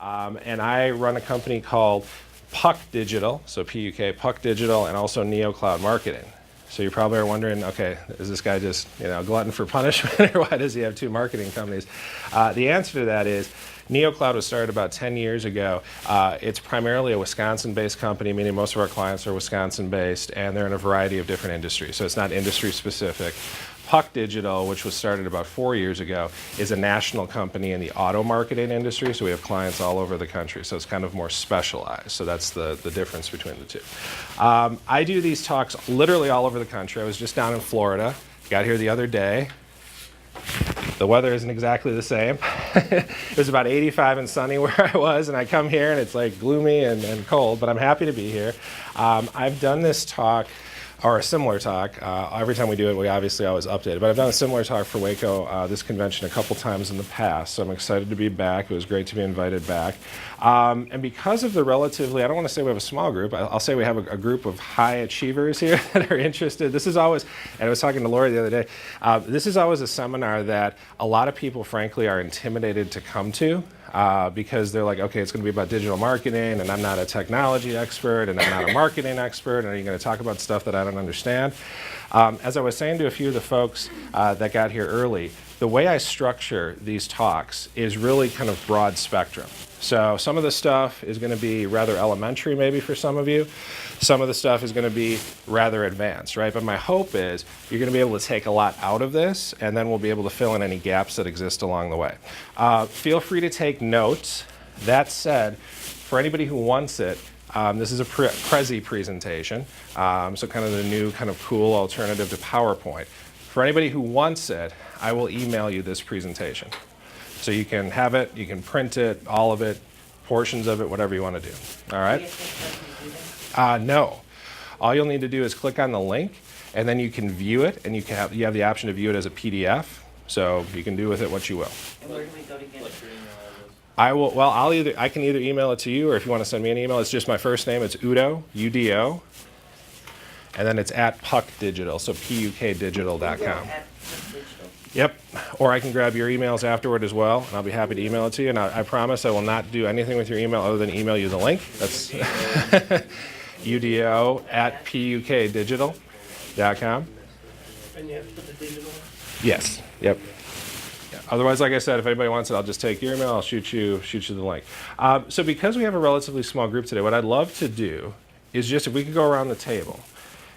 And I run a company called Puck Digital, so P-U-K, Puck Digital, and also NeoCloud Marketing. So you probably are wondering, okay, is this guy just glutton for punishment, or why does he have two marketing companies? The answer to that is NeoCloud was started about 10 years ago. It's primarily a Wisconsin-based company, meaning most of our clients are Wisconsin-based, and they're in a variety of different industries, so it's not industry-specific. Puck Digital, which was started about 4 years ago, is a national company in the auto marketing industry, so we have clients all over the country, so it's kind of more specialized. So that's the difference between the two. I do these talks literally all over the country. I was just down in Florida, got here the other day. The weather isn't exactly the same. It was about 85 and sunny where I was, and I come here and it's like gloomy and cold, but I'm happy to be here. I've done this talk, or a similar talk. Every time we do it, we obviously always update it, but I've done a similar talk for Waco, this convention, a couple times in the past, so I'm excited to be back. It was great to be invited back. And because of the relatively, I don't want to say we have a small group, I'll say we have a group of high achievers here that are interested. This is always, and I was talking to Lori the other day, this is always a seminar that a lot of people, frankly, are intimidated to come to. Because they're like, okay, it's going to be about digital marketing, and I'm not a technology expert, and I'm not a marketing expert, and are you going to talk about stuff that I don't understand? As I was saying to a few of the folks that got here early, the way I structure these talks is really kind of broad spectrum. So some of the stuff is going to be rather elementary maybe for some of you. Some of the stuff is going to be rather advanced, right? But my hope is you're going to be able to take a lot out of this, and then we'll be able to fill in any gaps that exist along the way. Feel free to take notes. That said, for anybody who wants it, this is a Prezi presentation, so kind of the new kind of cool alternative to PowerPoint. For anybody who wants it, I will email you this presentation. So you can have it, you can print it, all of it, portions of it, whatever you want to do. All right? No. All you'll need to do is click on the link, and then you can view it, and you have the option to view it as a PDF. So you can do with it what you will. And where do we go to get it? I will. Well, I can either email it to you, or if you want to send me an email, it's just my first name. It's Udo, U-D-O, and then it's at Puck Digital, so PUKdigital.com. Yep. Or I can grab your emails afterward as well, and I'll be happy to email it to you. And I promise I will not do anything with your email other than email you the link. That's UDO at PUKdigital.com. And you have to put the digital? Yes. Yep. Yeah. Otherwise, like I said, if anybody wants it, I'll just take your email. I'll shoot you the link. So because we have a relatively small group today, what I'd love to do is just if we could go around the table,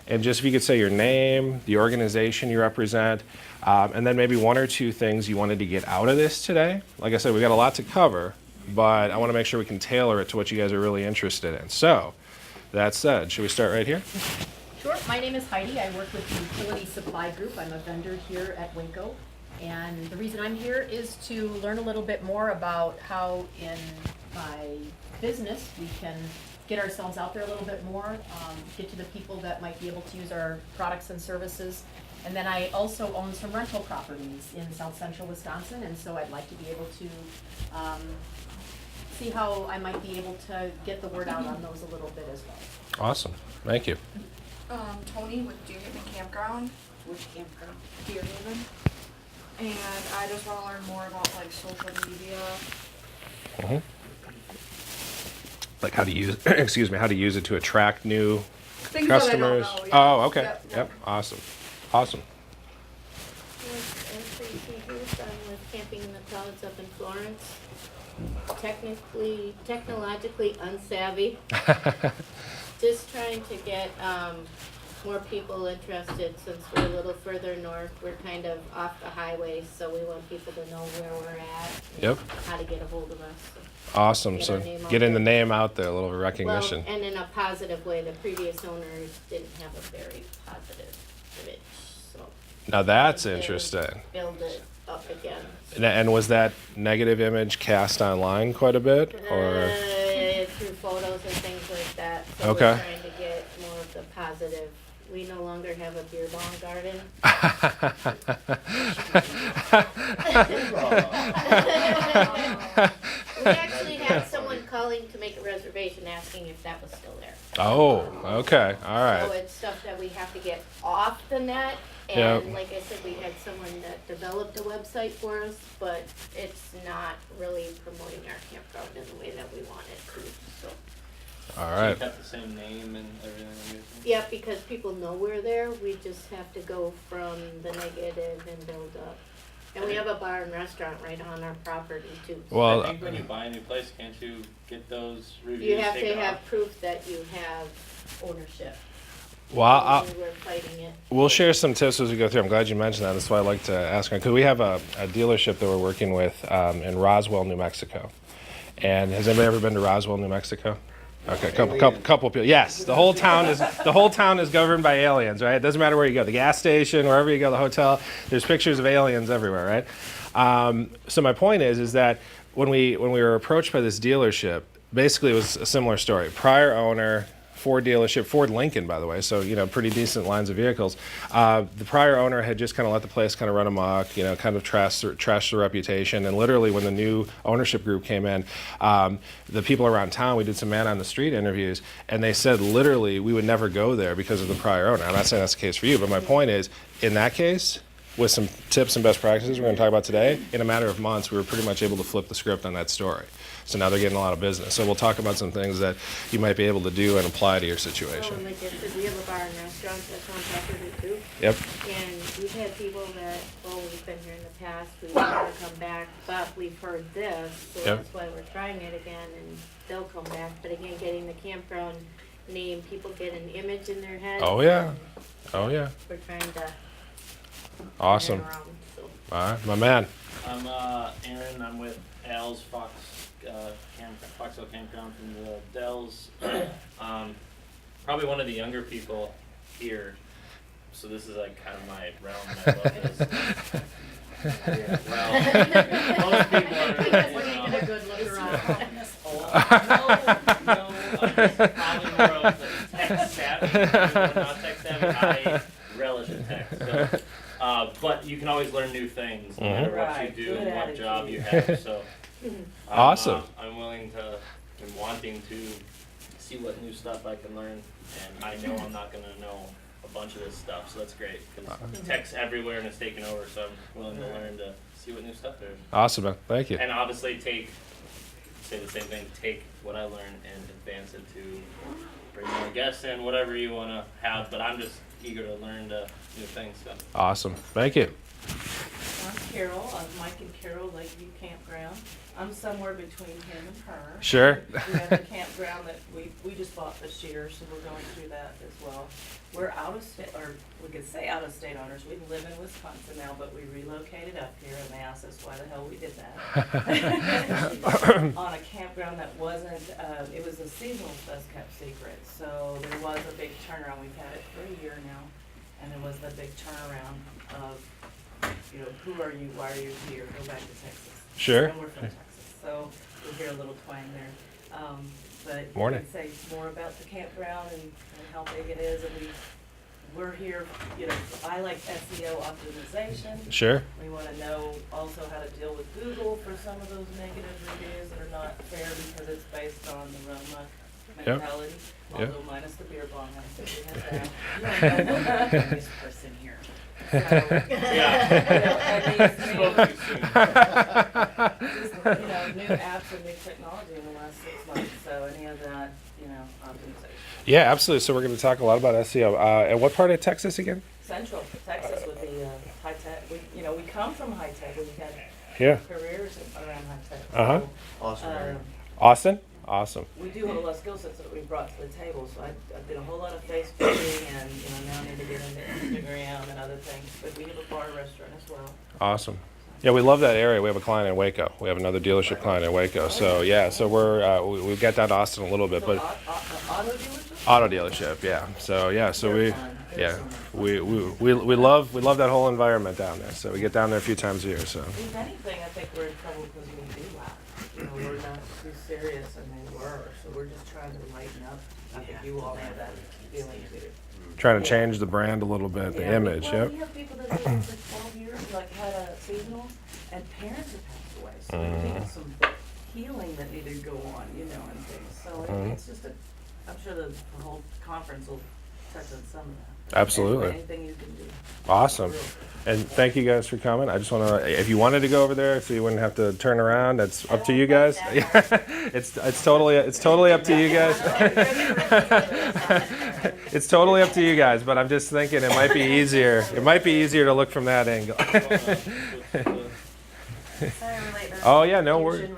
and just if you could say your name, the organization you represent, and then maybe one or two things you wanted to get out of this today. Like I said, we've got a lot to cover, but I want to make sure we can tailor it to what you guys are really interested in. So, that said, should we start right here? Sure. My name is Heidi. I work with the Utility Supply Group. I'm a vendor here at Waco. And the reason I'm here is to learn a little bit more about how in my business we can get ourselves out there a little bit more, get to the people that might be able to use our products and services. And then I also own some rental properties in South Central Wisconsin, and so I'd like to be able to see how I might be able to get the word out on those a little bit as well. Awesome. Thank you. Tony with Deerhaven Campground. Which campground? Deerhaven. And I just want to learn more about like social media. Mm-hmm. Like how to use, excuse me, how to use it to attract new Things customers. That I don't know, yeah. Oh, okay. Yep. Awesome. Awesome. I'm Tracy Hughes. I'm with Camping in the Clouds up in Florence. Technologically unsavvy. Just trying to get more people interested since we're a little further north. We're kind of off the highway, so we want people to know where we're at. Yep. How to get a hold of us. Awesome. Get So our name out getting the there. name out there, a little recognition. Well, and in a positive way. The previous owners didn't have a very positive image, so. Now that's they interesting. Build it up again. And was that negative image cast online quite a bit, or? Through photos and things like that. So Okay. we're trying to get more of the positive. We no longer have a beer bong garden. We actually had someone calling to make a reservation asking if that was still there. Oh, okay. All So right. it's stuff that we have to get off the net. Yep. And like I said, we had someone that developed a website for us, but it's not really promoting our campground in the way that All So you right. kept the same name and everything, I'm guessing? Yeah, because people know we're there, we just have to go from the negative and build up. And we have a bar and restaurant right on our property too. Well, I think when you buy a new place, can't you get those reviews You have to taken have off? proof that you have ownership. well, I'll, We were fighting it. we'll share some tips as we go through. I'm glad you mentioned that. That's why I like to ask. Because we have a dealership that we're working with in Roswell, New Mexico. And has anybody ever been to Roswell, New Mexico? Okay, couple people. Yes, the whole town is governed by aliens, right? It doesn't matter where you go, the gas station, wherever you go, the hotel. There's pictures of aliens everywhere, right? So my point is that when we were approached by this dealership, basically it was a similar story. Prior owner, Ford dealership, Ford Lincoln, by the way, so, pretty decent lines of vehicles. The prior owner had just kind of let the place kind of run amok, kind of trashed the reputation. And literally when the new ownership group came in, the people around town, we did some man on the street interviews, and they said literally we would never go there because of the prior owner. I'm not saying that's the case for you, but my point is, in that case, with some tips and best practices we're going to talk about today, in a matter of months, we were pretty much able to flip the script on that story. So now they're getting a lot of business. So we'll talk about some things that you might be able to do and apply to your So situation. like I said, we have a bar and restaurant that's on property too. Yep. And we've had people that, we've been here in the past, we want to come back, but we've heard this, so Yep. that's why we're trying it again, and they'll come back. But again, getting the campground name, people get an image in their head. Oh, yeah. and Oh, yeah. We're trying to turn Awesome. it around, so. All right, my man. I'm Aaron. I'm with Al's Foxville Campground from the Dells. Probably one of the younger people here, so this is like kind of my realm. And I love this. Yeah, well, most people are, We're taking a good look around. probably more of the tech savvy. Not tech savvy. I relish in tech. So, but you can always learn new things no matter what you Right, do good and what job attitude. you have. So, Awesome. I'm willing to and wanting to see what new stuff I can learn, and I know I'm not gonna know a bunch of this stuff, so that's great because tech's everywhere and it's taking over. So I'm willing to learn to see what new stuff there is. Awesome, man. Thank you. And obviously say the same thing, take what I learned and advance it to bring more guests in, whatever you want to have, but I'm just eager to learn new things, so. Awesome. Thank you. I'm Carol, I'm Mike and Carol, Lakeview Campground. I'm somewhere between him and her. Sure. We have a campground that we just bought this year, so we're going through that as well. We're out of state, or we could say out of state owners. We live in Wisconsin now, but we relocated up here and they asked us why the hell we did that. On a campground that wasn't, it was a seasonal best kept secret. So there was a big turnaround. We've had it for a year now. And there was the big turnaround of, who are you, why are you here, go back to Texas. Sure. And we're from Texas, so we'll hear a little twang there. But Morning. we can say more about the campground and how big it is, and we're here, I like SEO optimization. Sure. We wanna know also how to deal with Google for some of those negative reviews that are not fair because it's based on the Roma mentality. Yep. Although minus the beer bong, I think we have that. This person here. So, Yeah. Spoke too soon. just, new apps and new technology in the last 6 months, so any of that, optimization. Yeah, absolutely. So we're going to talk a lot about SEO. And what part of Texas again? Central Texas would be high tech. We come from high tech. We've had Yeah. careers around high tech. Uh-huh. Awesome. Austin? Awesome. We do have a lot of skill sets that we brought to the table. So I did a whole lot of Facebooking, and now need to get into Instagram and other things. But we have a bar restaurant as well. Awesome. Yeah, we love that area. We have a client in Waco. We have another dealership client in Waco. So yeah, so we got down to Austin a little bit, So but auto dealership. auto dealership, yeah. So yeah, so They're we fun. They're yeah so much fun. we love that whole environment down there. So we get down there a few times a year. So If anything, I think we're in trouble because we do laugh. We're not too serious, and they were. So we're just trying to lighten up. I think you all have that feeling too. trying to change the brand a little bit, the Yeah, image. Well, Yep. we have people that have been for 12 years, like had a seasonal, and parents have passed away. So I think it's some healing that needed to go on, and things. So it's just I'm sure the whole conference will touching some of that. Absolutely. Anything you can do. Awesome. And thank you guys for coming. I just want to, if you wanted to go over there so you wouldn't have to turn around, that's up to you guys. it's totally up to you guys. It's totally up to you guys, but I'm just thinking it might be easier. It might be easier to look from that angle. Oh yeah, no worries.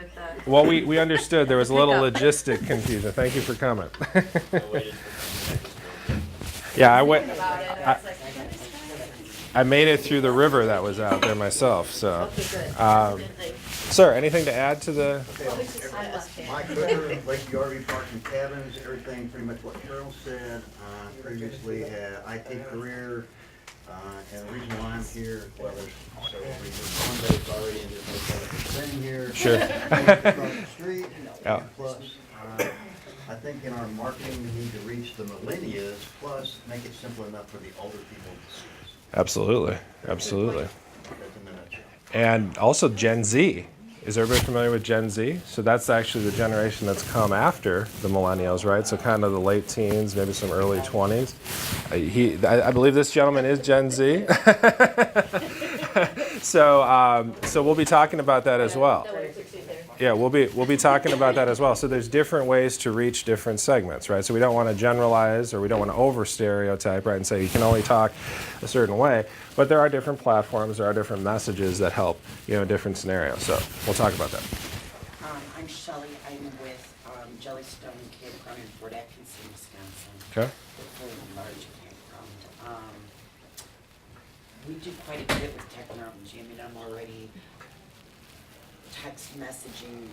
Well, we understood there was a little logistic confusion. Thank you for coming. Yeah, I went. I made it through the river that was out there myself. So, sir, anything to add to the? My cooker, Lake RV Park and Cabins, everything pretty much what Cheryl said. Previously had IT career, and the reason why I'm here, well, there's several reasons. One day it's already in this thing here. Sure. Across the street, Yeah. and plus, I think in our marketing, we need to reach the millennials, plus make it simple enough for the older people to see us. Absolutely, absolutely. That's in a nutshell. And also Gen Z. Is everybody familiar with Gen Z? So that's actually the generation that's come after the millennials, right? So kind of the late teens, maybe some early 20s. I believe this gentleman is Gen Z. So we'll be talking about that as well. Yeah, we'll be talking about that as well. So there's different ways to reach different segments, right? So we don't want to generalize or we don't want to over stereotype, right, and say you can only talk a certain way. But there are different platforms, there are different messages that help, different scenarios. So we'll talk about that. I'm Shelley. I'm with Jellystone Campground in Fort Atkinson, Wisconsin. Okay. It's a very large campground. We do quite a bit with technology. I mean, I'm already text messaging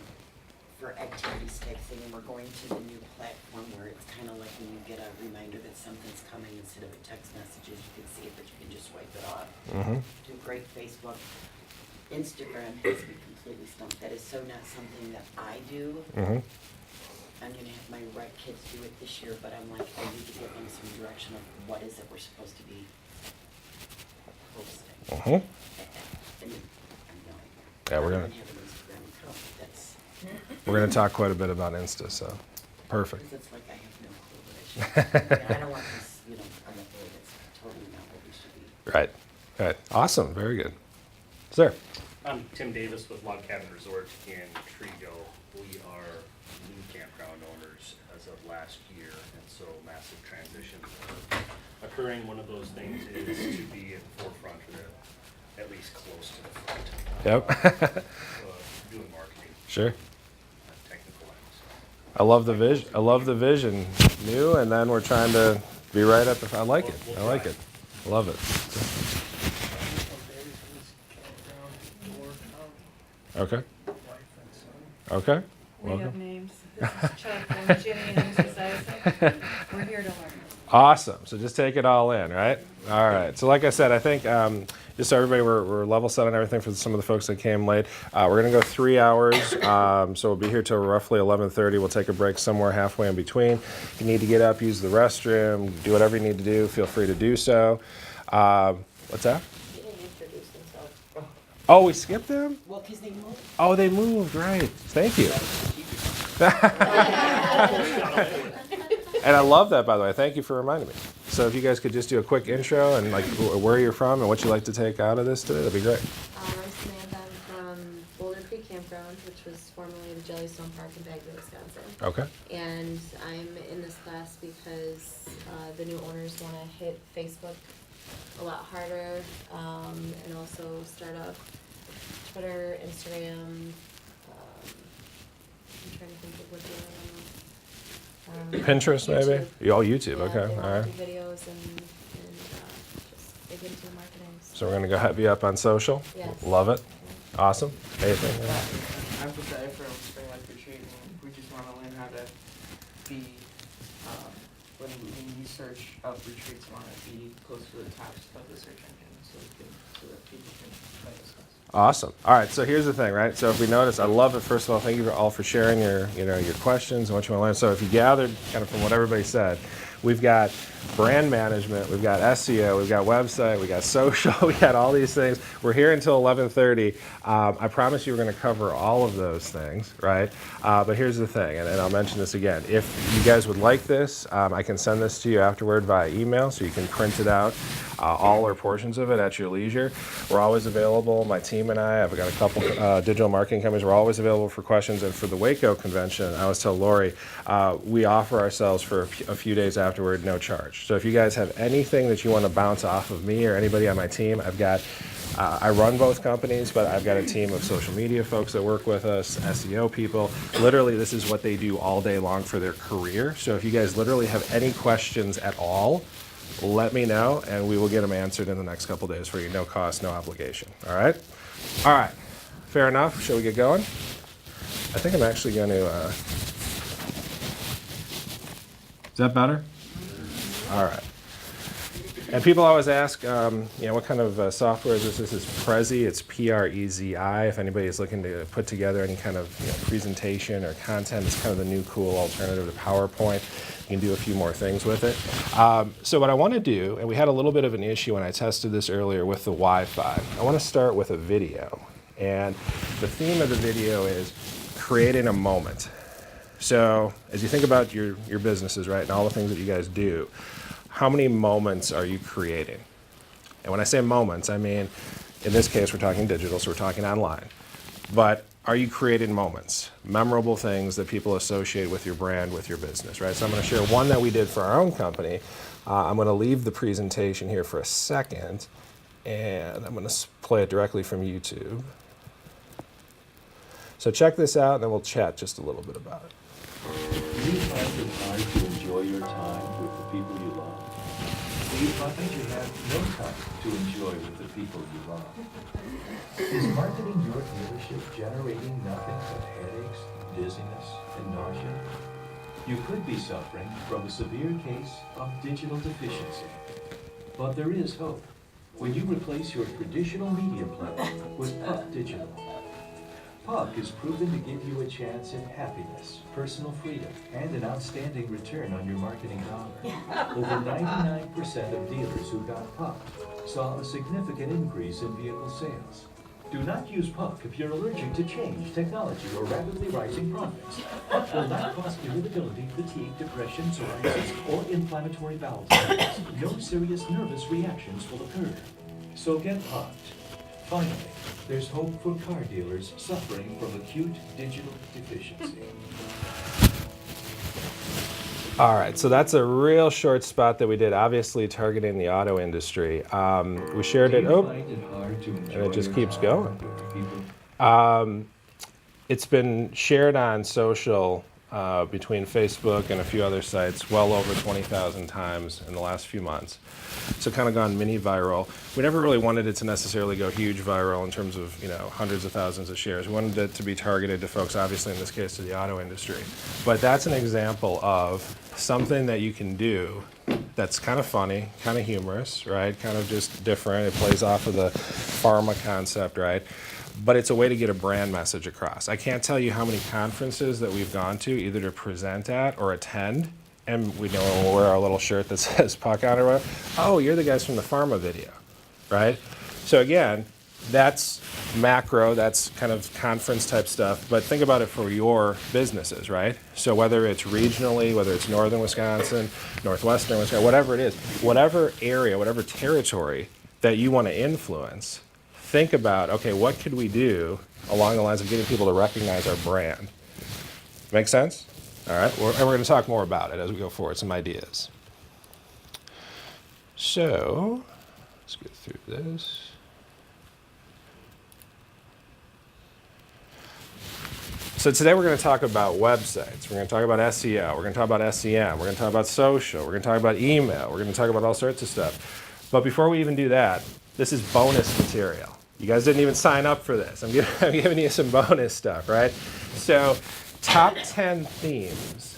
for activities type thing, and we're going to the new platform where it's kind of like when you get a reminder that something's coming, instead of a text messages, you can see it, but you can just wipe it off. Mm-hmm. Do great Facebook. Instagram has me completely stumped. That is so not something that I do. Mm-hmm. I'm gonna have my rec kids do it this year, but I'm like, I need to give them some direction of what is it we're supposed to be posting. Mm-hmm. I mean, I'm no idea. Yeah, we're I gonna- don't have an Instagram account, but that's, We're going to talk quite a bit about Insta, so perfect. because it's like I have no clue what I should. I don't want this, on the board, it's totally not what we should be. Right. Right. Awesome. Very good. Sir. I'm Tim Davis with Log Cabin Resort in Trigo. We are new campground owners as of last year, and so massive transitions are occurring. One of those things is to be at the forefront, or at least close to the front. Yep. Doing marketing, Sure. technical ends. I love the vision. I love the vision. New, and then we're trying to be right at the. I like it. I like it. Love it. Okay. Okay. We have Welcome. names. This is Chuck and Jimmy and Mr. Sison. We're here to learn. Awesome. So just take it all in, right? All right. So like I said, I think just so everybody, we're level set on everything for some of the folks that came late. We're going to go 3 hours. So we'll be here till roughly 11:30. We'll take a break somewhere halfway in between. If you need to get up, use the restroom, do whatever you need to do, feel free to do so. What's that? He didn't introduce himself. Oh, we skipped them? Well, because they moved. Oh, they moved, right. Thank you. And I love that, by the way. Thank you for reminding me. So if you guys could just do a quick intro and like where you're from and what you'd like to take out of this today, that'd be great. I'm Samantha. I'm from Boulder Creek Campground, which was formerly the Jellystone Park in Bagville, Wisconsin. Okay. And I'm in this class because the new owners want to hit Facebook a lot harder, and also start up Twitter, Instagram. I'm trying to think of what the other one was. Pinterest, maybe? YouTube. Oh, YouTube. Yeah, Okay. they All want right. to do videos and just dig into the marketing. So we're going to go heavy up on social. Yes. Love it. Awesome. Anything? I'm Josiah from Spring Life Retreat, and we just want to learn how to be, when you search up retreats, want to be close to the top of the search engine so that people can find us. Awesome. All right. So here's the thing, right? So if we notice, I love it. First of all, thank you all for sharing your questions and what you want to learn. So if you gathered kind of from what everybody said, We've got brand management, we've got SEO, we've got website, we got social, we got all these things. We're here until 11:30. I promise you we're going to cover all of those things, right? But here's the thing, and I'll mention this again. If you guys would like this, I can send this to you afterward via email, so you can print it out, all or portions of it at your leisure. We're always available, my team and I've got a couple digital marketing companies, we're always available for questions. And for the Waco convention, I always tell Lori, we offer ourselves for a few days afterward, no charge. So if you guys have anything that you want to bounce off of me or anybody on my team, I've got, I run both companies, but I've got a team of social media folks that work with us, SEO people. Literally, this is what they do all day long for their career. So if you guys literally have any questions at all, let me know, and we will get them answered in the next couple days for you. No cost, no obligation. All right? All right. Fair enough. Shall we get going? I think I'm actually going to... Is that better? All right. And people always ask, what kind of software is this? This is Prezi. It's Prezi. If anybody is looking to put together any kind of presentation or content, it's kind of the new cool alternative to PowerPoint. You can do a few more things with it. So what I want to do, and we had a little bit of an issue when I tested this earlier with the Wi-Fi. I want to start with a video. And the theme of the video is creating a moment. So as you think about your businesses, right, and all the things that you guys do, how many moments are you creating? And when I say moments, I mean, in this case, we're talking digital, so we're talking online. But are you creating moments, memorable things that people associate with your brand, with your business, right? So I'm going to share one that we did for our own company. I'm going to leave the presentation here for a second, and I'm going to play it directly from YouTube. So check this out, and then we'll chat just a little bit about it. Do you find it hard to enjoy your time with the people you love? Do you find you have no time to enjoy with the people you love? Is marketing your dealership generating nothing but headaches, dizziness, and nausea? You could be suffering from a severe case of digital deficiency. But there is hope when you replace your traditional media player with Puck Digital. Puck is proven to give you a chance at happiness, personal freedom, and an outstanding return on your marketing dollar. Over 99% of dealers who got Puck saw a significant increase in vehicle sales. Do not use Puck if you're allergic to change, technology, or rapidly rising profits. Puck will not cause irritability, fatigue, depression, psoriasis, or inflammatory bowel disease. No serious nervous reactions will occur. So get Pucked. Finally, there's hope for car dealers suffering from acute digital deficiency. All right, so that's a real short spot that we did, obviously targeting the auto industry. We shared it, and it just keeps going. It's been shared on social between Facebook and a few other sites well over 20,000 times in the last few months. So kind of gone mini viral. We never really wanted it to necessarily go huge viral in terms of, hundreds of thousands of shares. We wanted it to be targeted to folks, obviously in this case to the auto industry. But that's an example of something that you can do that's kind of funny, kind of humorous, right? Kind of just different. It plays off of the pharma concept, right? But it's a way to get a brand message across. I can't tell you how many conferences that we've gone to, either to present at or attend, and we know we'll wear our little shirt that says Puck on it, or oh, you're the guys from the pharma video, right? So again, that's macro, that's kind of conference type stuff, but think about it for your businesses, right? So whether it's regionally, whether it's northern Wisconsin, northwestern Wisconsin, whatever it is, whatever area, whatever territory that you want to influence, think about, okay, what could we do along the lines of getting people to recognize our brand? Make sense? All right, and we're going to talk more about it as we go forward, some ideas. So, let's get through this. So today we're going to talk about websites. We're going to talk about SEO. We're going to talk about SEM. We're going to talk about social. We're going to talk about email. We're going to talk about all sorts of stuff. But before we even do that, this is bonus material. You guys didn't even sign up for this. I'm giving you some bonus stuff, right? So, top 10 themes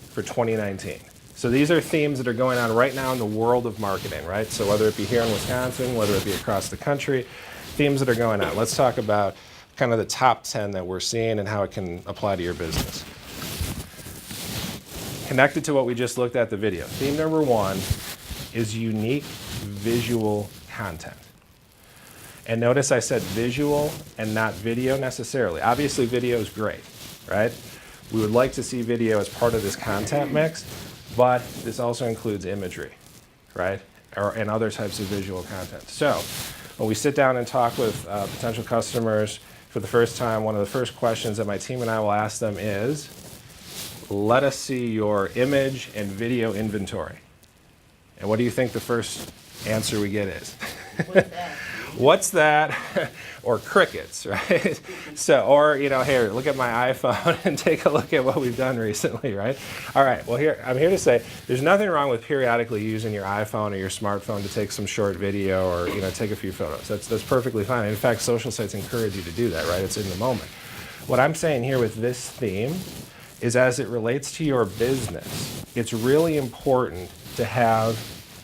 for 2019. So these are themes that are going on right now in the world of marketing, right? So whether it be here in Wisconsin, whether it be across the country, themes that are going on. Let's talk about kind of the top 10 that we're seeing and how it can apply to your business. connected to what we just looked at the video. Theme number 1 is unique visual content. And notice I said visual and not video necessarily. Obviously video is great, right? We would like to see video as part of this content mix, but this also includes imagery, right? And other types of visual content. So when we sit down and talk with potential customers for the first time, one of the first questions that my team and I will ask them is, let us see your image and video inventory. And what do you think the first answer we get is? What's that? What's that? Or crickets, right? So, or, you know, here, look at my iPhone and take a look at what we've done recently, right? All right, well, I'm here to say there's nothing wrong with periodically using your iPhone or your smartphone to take some short video or, you know, take a few photos. That's perfectly fine. In fact, social sites encourage you to do that, right? It's in the moment. What I'm saying here with this theme is as it relates to your business, it's really important to have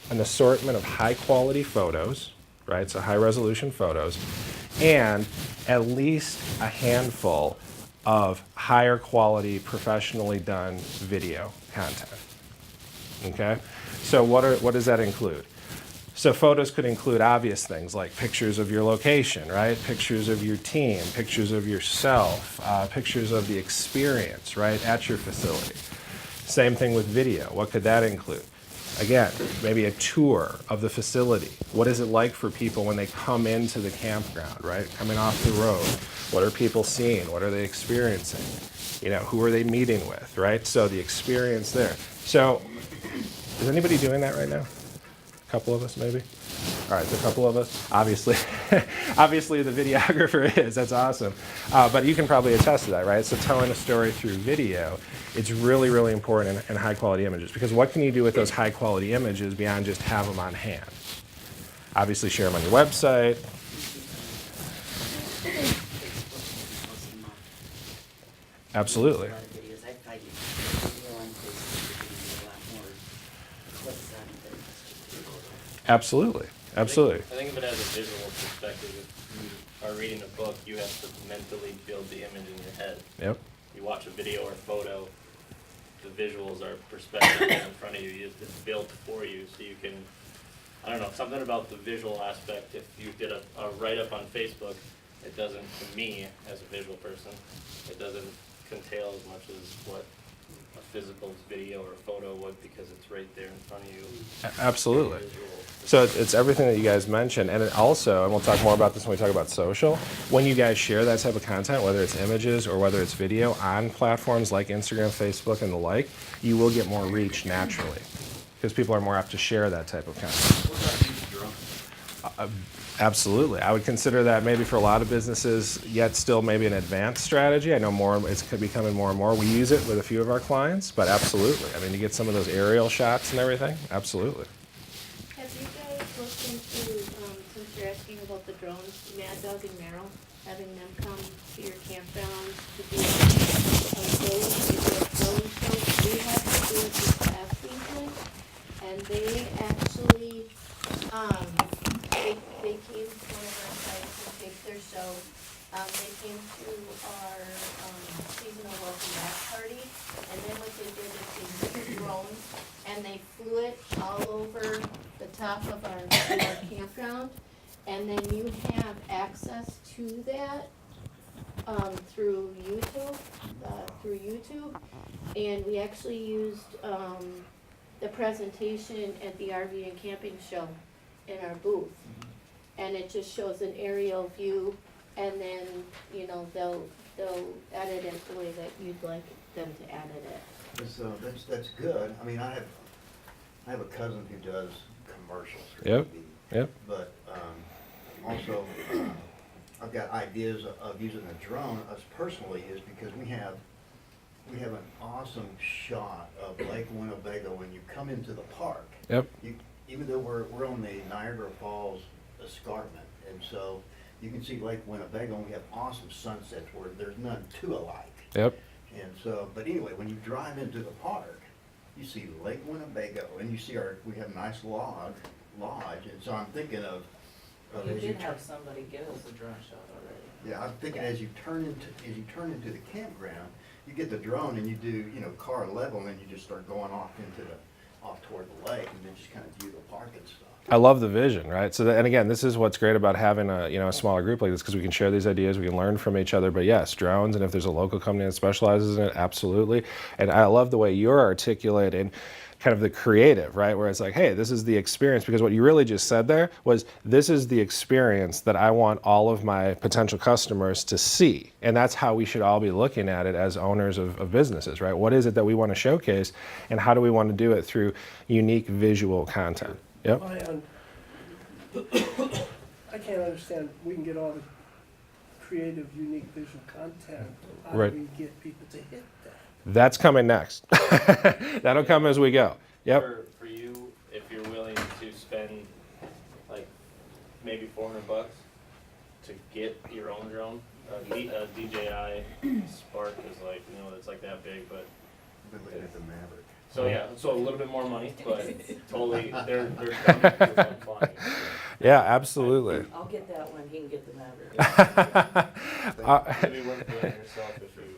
an assortment of high-quality photos, right? So high-resolution photos, and at least a handful of higher quality, professionally done video content. Okay? So what does that include? So photos could include obvious things like pictures of your location, right? Pictures of your team, pictures of yourself, pictures of the experience, right, at your facility. Same thing with video. What could that include? Again, maybe a tour of the facility. What is it like for people when they come into the campground, right? Coming off the road. What are people seeing? What are they experiencing? You know, who are they meeting with, right? So the experience there. So, is anybody doing that right now? A couple of us, maybe? All right, so a couple of us. Obviously, obviously the videographer is. That's awesome. But you can probably attest to that, right? So telling a story through video, it's really, really important in high quality images, because what can you do with those high quality images beyond just have them on hand? Obviously share them on your website. Absolutely. A lot of videos. I find you video on Facebook, you can do a lot more clips on it than just photos. Absolutely. Absolutely. I think of it as a visual perspective. If you are reading a book, you have to mentally build the image in your head. Yep. You watch a video or photo, the visuals are perspective in front of you. It's built for you, so you can, I don't know, something about the visual aspect. If you did a write-up on Facebook, it doesn't, to me, as a visual person, it doesn't entail as much as what a physical video or photo would, because it's right there in front of you. Absolutely. Visual. So it's everything that you guys mentioned, and it also, and we'll talk more about this when we talk about social, when you guys share that type of content, whether it's images or whether it's video on platforms like Instagram, Facebook, and the like, you will get more reach naturally, because people are more apt to share that type of content. Absolutely. I would consider that maybe for a lot of businesses, yet still maybe an advanced strategy. I know more, it's becoming more and more. We use it with a few of our clients, but absolutely. I mean, you get some of those aerial shots and everything, absolutely. Have you guys looked into, since you're asking about the drones, Mad Dog and Merrill, having them come to your campground to do a drone show? We have to do it this past season, and they actually, they came to one of our sites to take their show. They came to our, seasonal welcome back party, and then what they did is they took drones and they flew it all over the top of our campground, and then you have access to that, through YouTube, and we actually used, the presentation at the RV and camping show in our booth. And it just shows an aerial view, and then, you know, they'll edit it the way that you'd like them to edit it. That's good. I mean, I have a cousin who does commercials for Yep. TV. Yep. But also, I've got ideas of using a drone. Us personally is because we have an awesome shot of Lake Winnebago when you come into the park. Yep. Even though we're on the Niagara Falls escarpment, and so you can see Lake Winnebago, and we have awesome sunsets where there's none two alike. Yep. And so, but anyway, when you drive into the park, you see Lake Winnebago, and you see we have a nice lodge, and so I'm thinking of. You as did turn- have somebody give us a drone shot already. Yeah, I'm thinking as you turn into the campground, you get the drone and you do, you know, car level, and then you just start going off toward the lake, and then just kind of view the park and stuff. I love the vision, right? So, and again, this is what's great about having a smaller group like this, because we can share these ideas, we can learn from each other. But yes, drones, and if there's a local company that specializes in it, absolutely. And I love the way you're articulating kind of the creative, right? Where it's like, hey, this is the experience, because what you really just said there was, this is the experience that I want all of my potential customers to see. And that's how we should all be looking at it as owners of businesses, right? What is it that we want to showcase, and how do we want to do it through unique visual content? Yep. I can't understand, we can get all the creative, unique visual content. How Right. do we get people to hit that? That's coming next. That'll come as we go. Yep. For you, if you're willing to spend like maybe $400 to get your own drone, DJI Spark is like, you know, it's like that big, but I've been looking at the Maverick. so yeah, so a little bit more money, but totally they're coming for fun. Yeah, absolutely. I'll get that one, he can get the Maverick. Maybe worth doing it yourself if you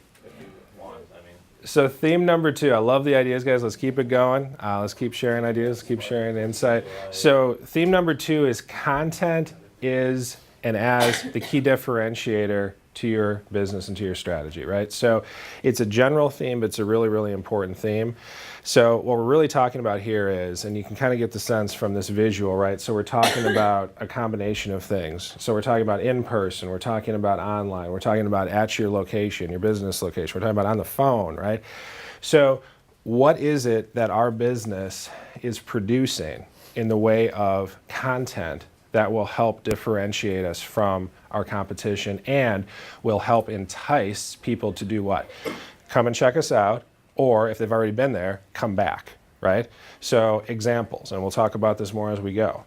want. I mean. So theme number 2, I love the ideas, guys. Let's keep it going. Let's keep sharing ideas, keep sharing insight. So theme number 2 is content is and as the key differentiator to your business and to your strategy, right? So it's a general theme, but it's a really, really important theme. So what we're really talking about here is, and you can kind of get the sense from this visual, right? So we're talking about a combination of things. So we're talking about in person, we're talking about online, we're talking about at your location, your business location, we're talking about on the phone, right? So what is it that our business is producing in the way of content that will help differentiate us from our competition and will help entice people to do what? Come and check us out, or if they've already been there, come back, right? So examples, and we'll talk about this more as we go.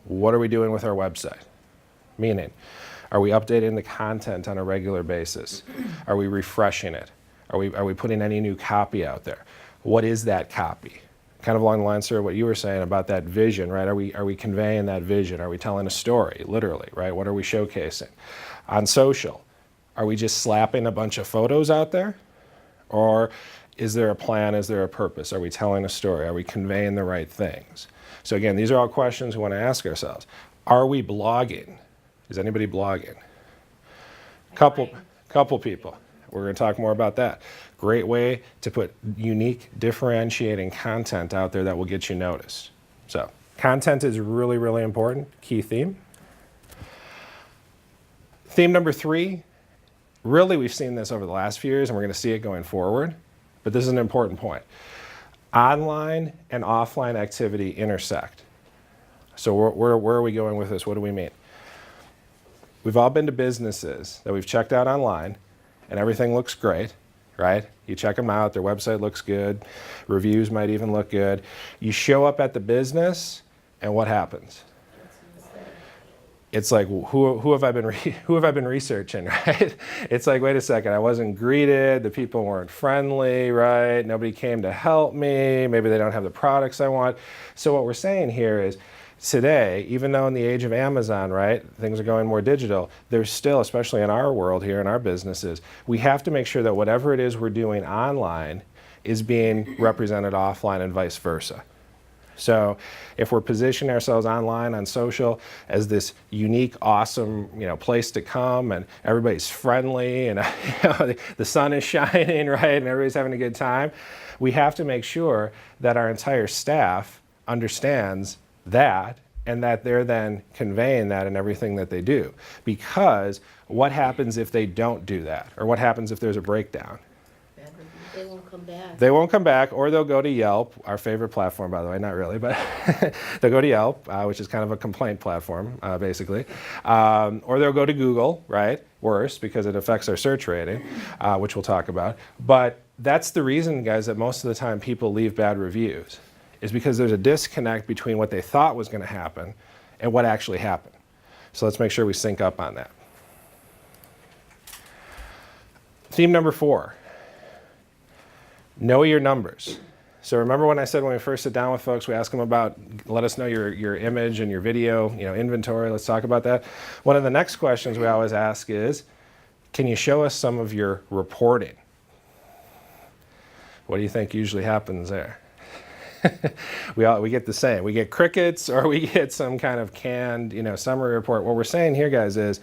What are we doing with our website? Meaning, are we updating the content on a regular basis? Are we refreshing it? Are we putting any new copy out there? What is that copy? Kind of along the lines, sir, of what you were saying about that vision, right? Are we conveying that vision? Are we telling a story, literally, right? What are we showcasing? On social, are we just slapping a bunch of photos out there? Or is there a plan? Is there a purpose? Are we telling a story? Are we conveying the right things? So again, these are all questions we want to ask ourselves. Are we blogging? Is anybody blogging? Couple people. We're going to talk more about that. Great way to put unique, differentiating content out there that will get you noticed. So content is really, really important. Key theme. Theme number 3, really we've seen this over the last few years and we're going to see it going forward, but this is an important point. Online and offline activity intersect. So where are we going with this? What do we mean? We've all been to businesses that we've checked out online and everything looks great, right? You check them out, their website looks good, reviews might even look good. You show up at the business, and what happens? It's like, who have I been researching, right? It's like, wait a second, I wasn't greeted, the people weren't friendly, right? Nobody came to help me, maybe they don't have the products I want. So what we're saying here is, today, even though in the age of Amazon, right, things are going more digital, there's still, especially in our world here, in our businesses, we have to make sure that whatever it is we're doing online is being represented offline and vice versa. So if we're positioning ourselves online on social as this unique, awesome, place to come, and everybody's friendly, and the sun is shining, right, and everybody's having a good time, we have to make sure that our entire staff understands that, and that they're then conveying that in everything that they do. Because what happens if they don't do that? Or what happens if there's a breakdown? They won't come back. They won't come back, or they'll go to Yelp, our favorite platform, by the way, not really, but they'll go to Yelp, which is kind of a complaint platform, basically. Or they'll go to Google, right? Worse, because it affects our search rating, which we'll talk about. But that's the reason, guys, that most of the time people leave bad reviews, is because there's a disconnect between what they thought was going to happen and what actually happened. So let's make sure we sync up on that. Theme number 4, know your numbers. So remember when I said when we first sit down with folks, we ask them about, let us know your image and your video, inventory, let's talk about that. One of the next questions we always ask is, can you show us some of your reporting? What do you think usually happens there? we get the same. We get crickets, or we get some kind of canned, summary report. What we're saying here, guys, is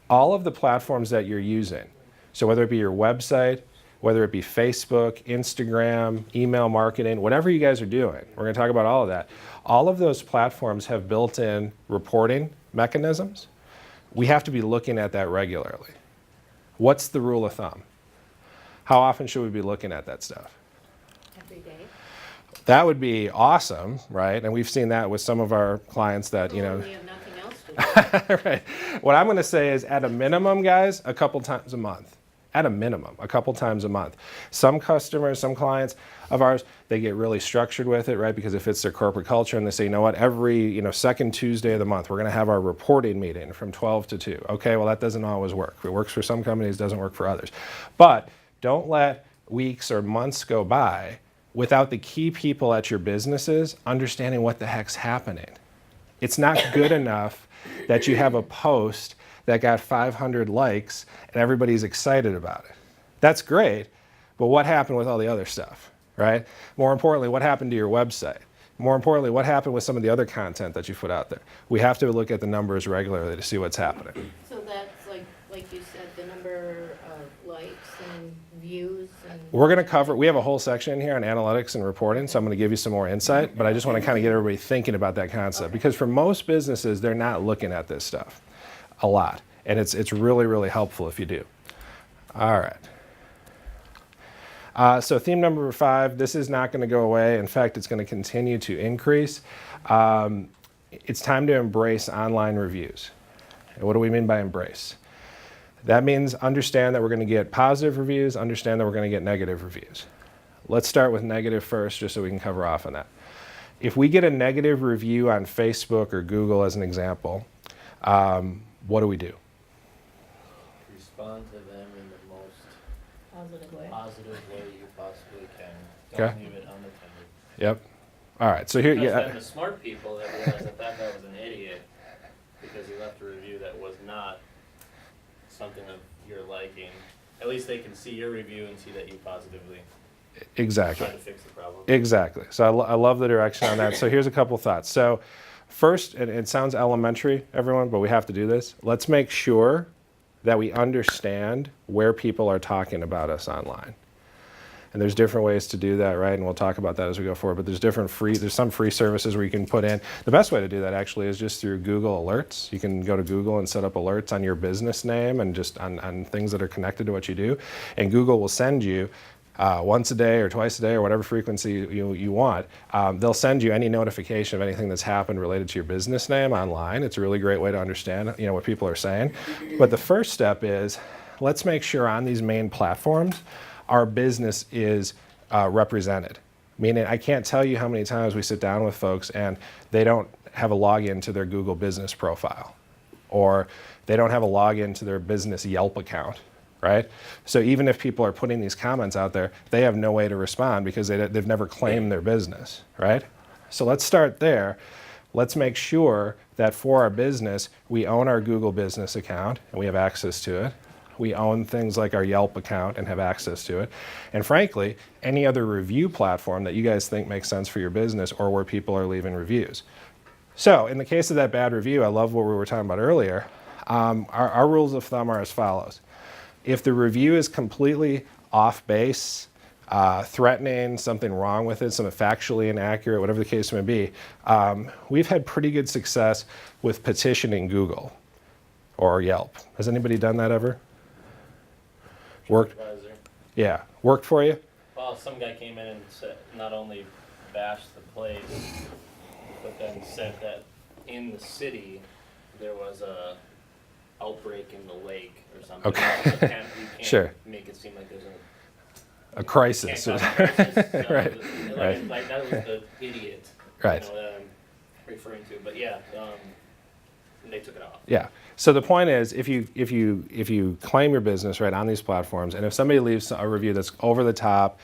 all of the platforms that you're using, so whether it be your website, whether it be Facebook, Instagram, email marketing, whatever you guys are doing, we're going to talk about all of that. All of those platforms have built-in reporting mechanisms. We have to be looking at that regularly. What's the rule of thumb? How often should we be looking at that stuff? Every day. That would be awesome, right? And we've seen that with some of our clients that, Well, when you have nothing else to do. right. What I'm going to say is, at a minimum, guys, a couple times a month. At a minimum, a couple times a month. Some customers, some clients of ours, they get really structured with it, right? Because it fits their corporate culture, and they say, you know what, every second Tuesday of the month, we're going to have our reporting meeting from 12 to 2. Okay, well, that doesn't always work. It works for some companies, doesn't work for others. But don't let weeks or months go by without the key people at your businesses understanding what the heck's happening. It's not good enough that you have a post that got 500 likes and everybody's excited about it. That's great, but what happened with all the other stuff, right? More importantly, what happened to your website? More importantly, what happened with some of the other content that you put out there? We have to look at the numbers regularly to see what's happening. So that's like you said, the number of likes and views and. We're going to cover, we have a whole section in here on analytics and reporting, so I'm going to give you some more insight, but I just want to kind of get everybody thinking about that concept, because for most businesses, they're not looking at this stuff a lot, and it's really, really helpful if you do. All right. So theme number 5, this is not going to go away. In fact, it's going to continue to increase. It's time to embrace online reviews. And what do we mean by embrace? That means understand that we're going to get positive reviews, understand that we're going to get negative reviews. Let's start with negative first, just so we can cover off on that. If we get a negative review on Facebook or Google, as an example, what do we do? Respond to them in the most Positive way. positive way you possibly can. Okay. Don't leave it unattended. Yep. All right. So here, Because then yeah. the smart people that realize that that guy was an idiot because he left a review that was not something of your liking. At least they can see your review and see that you positively Exactly. try to fix the problem. Exactly. So I love the direction on that. So here's a couple thoughts. So first, and it sounds elementary, everyone, but we have to do this. Let's make sure that we understand where people are talking about us online. And there's different ways to do that, right? And we'll talk about that as we go forward. But there's some free services where you can put in. The best way to do that actually is just through Google Alerts. You can go to Google and set up alerts on your business name and just on things that are connected to what you do. And Google will send you once a day or twice a day or whatever frequency you want. They'll send you any notification of anything that's happened related to your business name online. It's a really great way to understand what people are saying. But the first step is, let's make sure on these main platforms our business is represented. Meaning, I can't tell you how many times we sit down with folks and they don't have a login to their Google business profile, or they don't have a login to their business Yelp account. Right? So even if people are putting these comments out there, they have no way to respond because they've never claimed their business, right? So let's start there. Let's make sure that for our business, we own our Google business account and we have access to it. We own things like our Yelp account and have access to it. And frankly, any other review platform that you guys think makes sense for your business or where people are leaving reviews. So in the case of that bad review, I love what we were talking about earlier. Our rules of thumb are as follows. If the review is completely off base, threatening, something wrong with it, something factually inaccurate, whatever the case may be, we've had pretty good success with petitioning Google or Yelp. Has anybody done that ever? Worked? Advisor. Yeah. Worked for you? Well, some guy came in and said, not only bashed the place, but then said that in the city there was a outbreak in the lake or something. Okay. You can't Sure. make it seem like there's A crisis. can't cause a crisis. No, Right. Right. Like that was the idiot. Right. That I'm referring to. But yeah, they took it off. Yeah. So the point is, if you claim your business right on these platforms, and if somebody leaves a review that's over the top,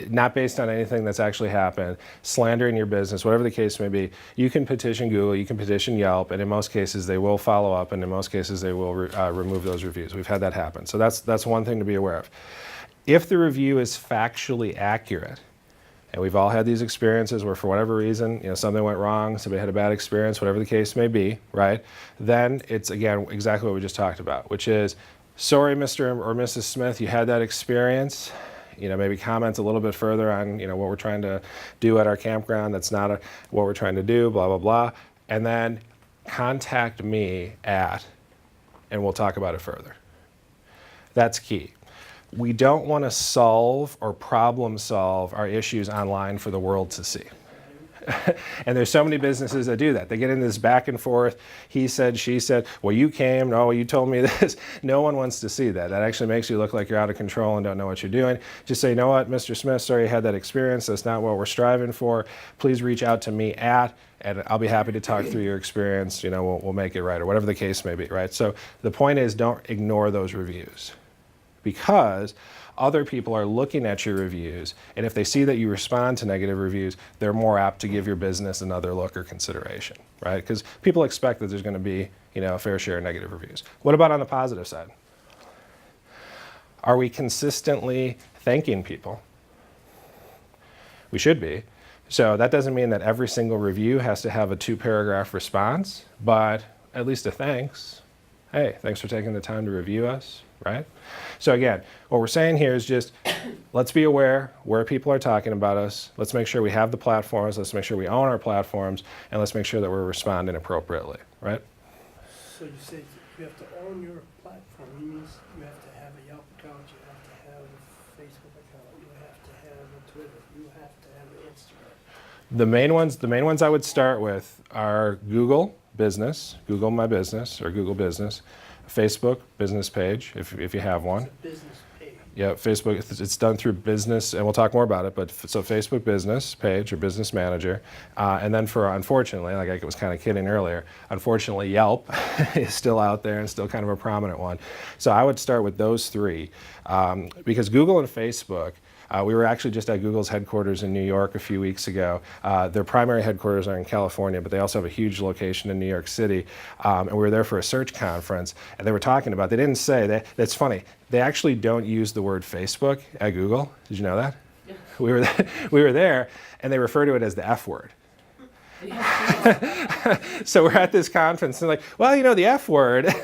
not based on anything that's actually happened, slandering your business, whatever the case may be, you can petition Google, you can petition Yelp, and in most cases they will follow up, and in most cases they will remove those reviews. We've had that happen. So that's one thing to be aware of. If the review is factually accurate, and we've all had these experiences where for whatever reason, something went wrong, somebody had a bad experience, whatever the case may be, right? Then it's, again, exactly what we just talked about, which is, sorry, Mr. or Mrs. Smith, you had that experience. Maybe comment a little bit further on, what we're trying to do at our campground. That's not what we're trying to do, blah, blah, blah. And then contact me and we'll talk about it further. That's key. We don't want to solve or problem solve our issues online for the world to see. And there's so many businesses that do that. They get into this back and forth. He said, she said, well, you came, no, you told me this. No one wants to see that. That actually makes you look like you're out of control and don't know what you're doing. Just say, you know what, Mr. Smith, sorry you had that experience. That's not what we're striving for. Please reach out to me and I'll be happy to talk through your experience. We'll make it right, or whatever the case may be, right? So the point is, don't ignore those reviews, because other people are looking at your reviews, and if they see that you respond to negative reviews, they're more apt to give your business another look or consideration, right? Because people expect that there's going to be, a fair share of negative reviews. What about on the positive side? Are we consistently thanking people? We should be. So that doesn't mean that every single review has to have a 2-paragraph response, but at least a thanks. Hey, thanks for taking the time to review us, right? So again, what we're saying here is just, let's be aware where people are talking about us. Let's make sure we have the platforms. Let's make sure we own our platforms, and let's make sure that we're responding appropriately, right? So you say you have to own your platform. It means you have to have a Yelp account, you have to have a Facebook account, you have to have a Twitter, you have to have an Instagram. The main ones I would start with are Google Business, Google My Business, or Google Business, Facebook business page, if you have one. It's a business page. Yeah, Facebook, it's done through business, and we'll talk more about it, but so Facebook business page or business manager. And then unfortunately, like I was kind of kidding earlier, unfortunately Yelp is still out there and still kind of a prominent one. So I would start with those three, because Google and Facebook, we were actually just at Google's headquarters in New York a few weeks ago. Their primary headquarters are in California, but they also have a huge location in New York City. And we were there for a search conference, and they were talking about, they didn't say, that's funny, they actually don't use the word Facebook at Google. Did you know that? Yeah. We were there, and they refer to it as the F word. So we're at this conference, and they're like, well, the F word.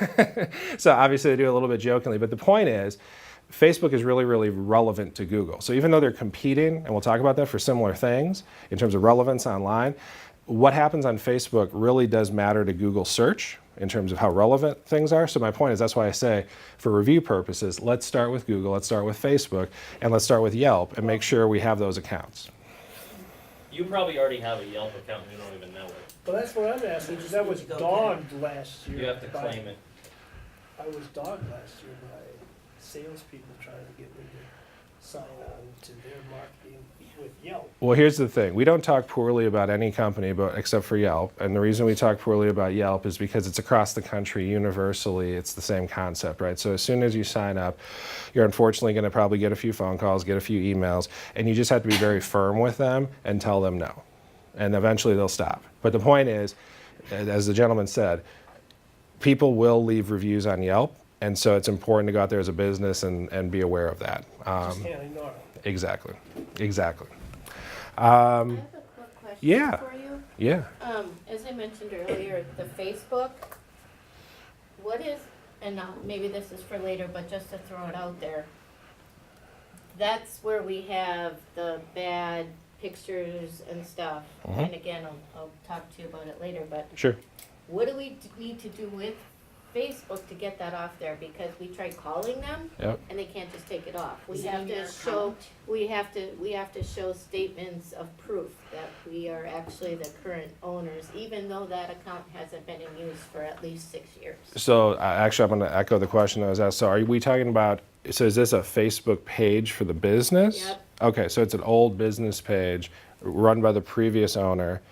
So obviously they do it a little bit jokingly, but the point is, Facebook is really, really relevant to Google. So even though they're competing, and we'll talk about that for similar things in terms of relevance online, what happens on Facebook really does matter to Google search in terms of how relevant things are. So my point is, that's why I say, for review purposes, let's start with Google, let's start with Facebook, and let's start with Yelp and make sure we have those accounts. You probably already have a Yelp account and you don't even know it. Well, that's what I'm asking, because that was dogged last year. You have to claim it. I was dogged last year by salespeople trying to get me to sign on to their marketing with Yelp. Well, here's the thing. We don't talk poorly about any company except for Yelp. And the reason we talk poorly about Yelp is because it's across the country. Universally, it's the same concept, right? So as soon as you sign up, you're unfortunately going to probably get a few phone calls, get a few emails, and you just have to be very firm with them and tell them no. And eventually they'll stop. But the point is, as the gentleman said, people will leave reviews on Yelp. And so it's important to go out there as a business and be aware of that. Just can't ignore it. Exactly. I have a quick question Yeah. for you. Yeah. As I mentioned earlier, the Facebook, what is, and maybe this is for later, but just to throw it out there, that's where we have the bad pictures and stuff. Mhm. And again, I'll talk to you about it later, but Sure. what do we need to do with Facebook to get that off there? Because we tried calling them Yep. and they can't just take it off. We Is it have in to your show, account? we have to show statements of proof that we are actually the current owners, even though that account hasn't been in use for at least 6 years. So actually, I'm going to echo the question that was asked. So are we talking about, so is this a Facebook page for the business? Yep. Okay, so it's an old business page run by the previous owner,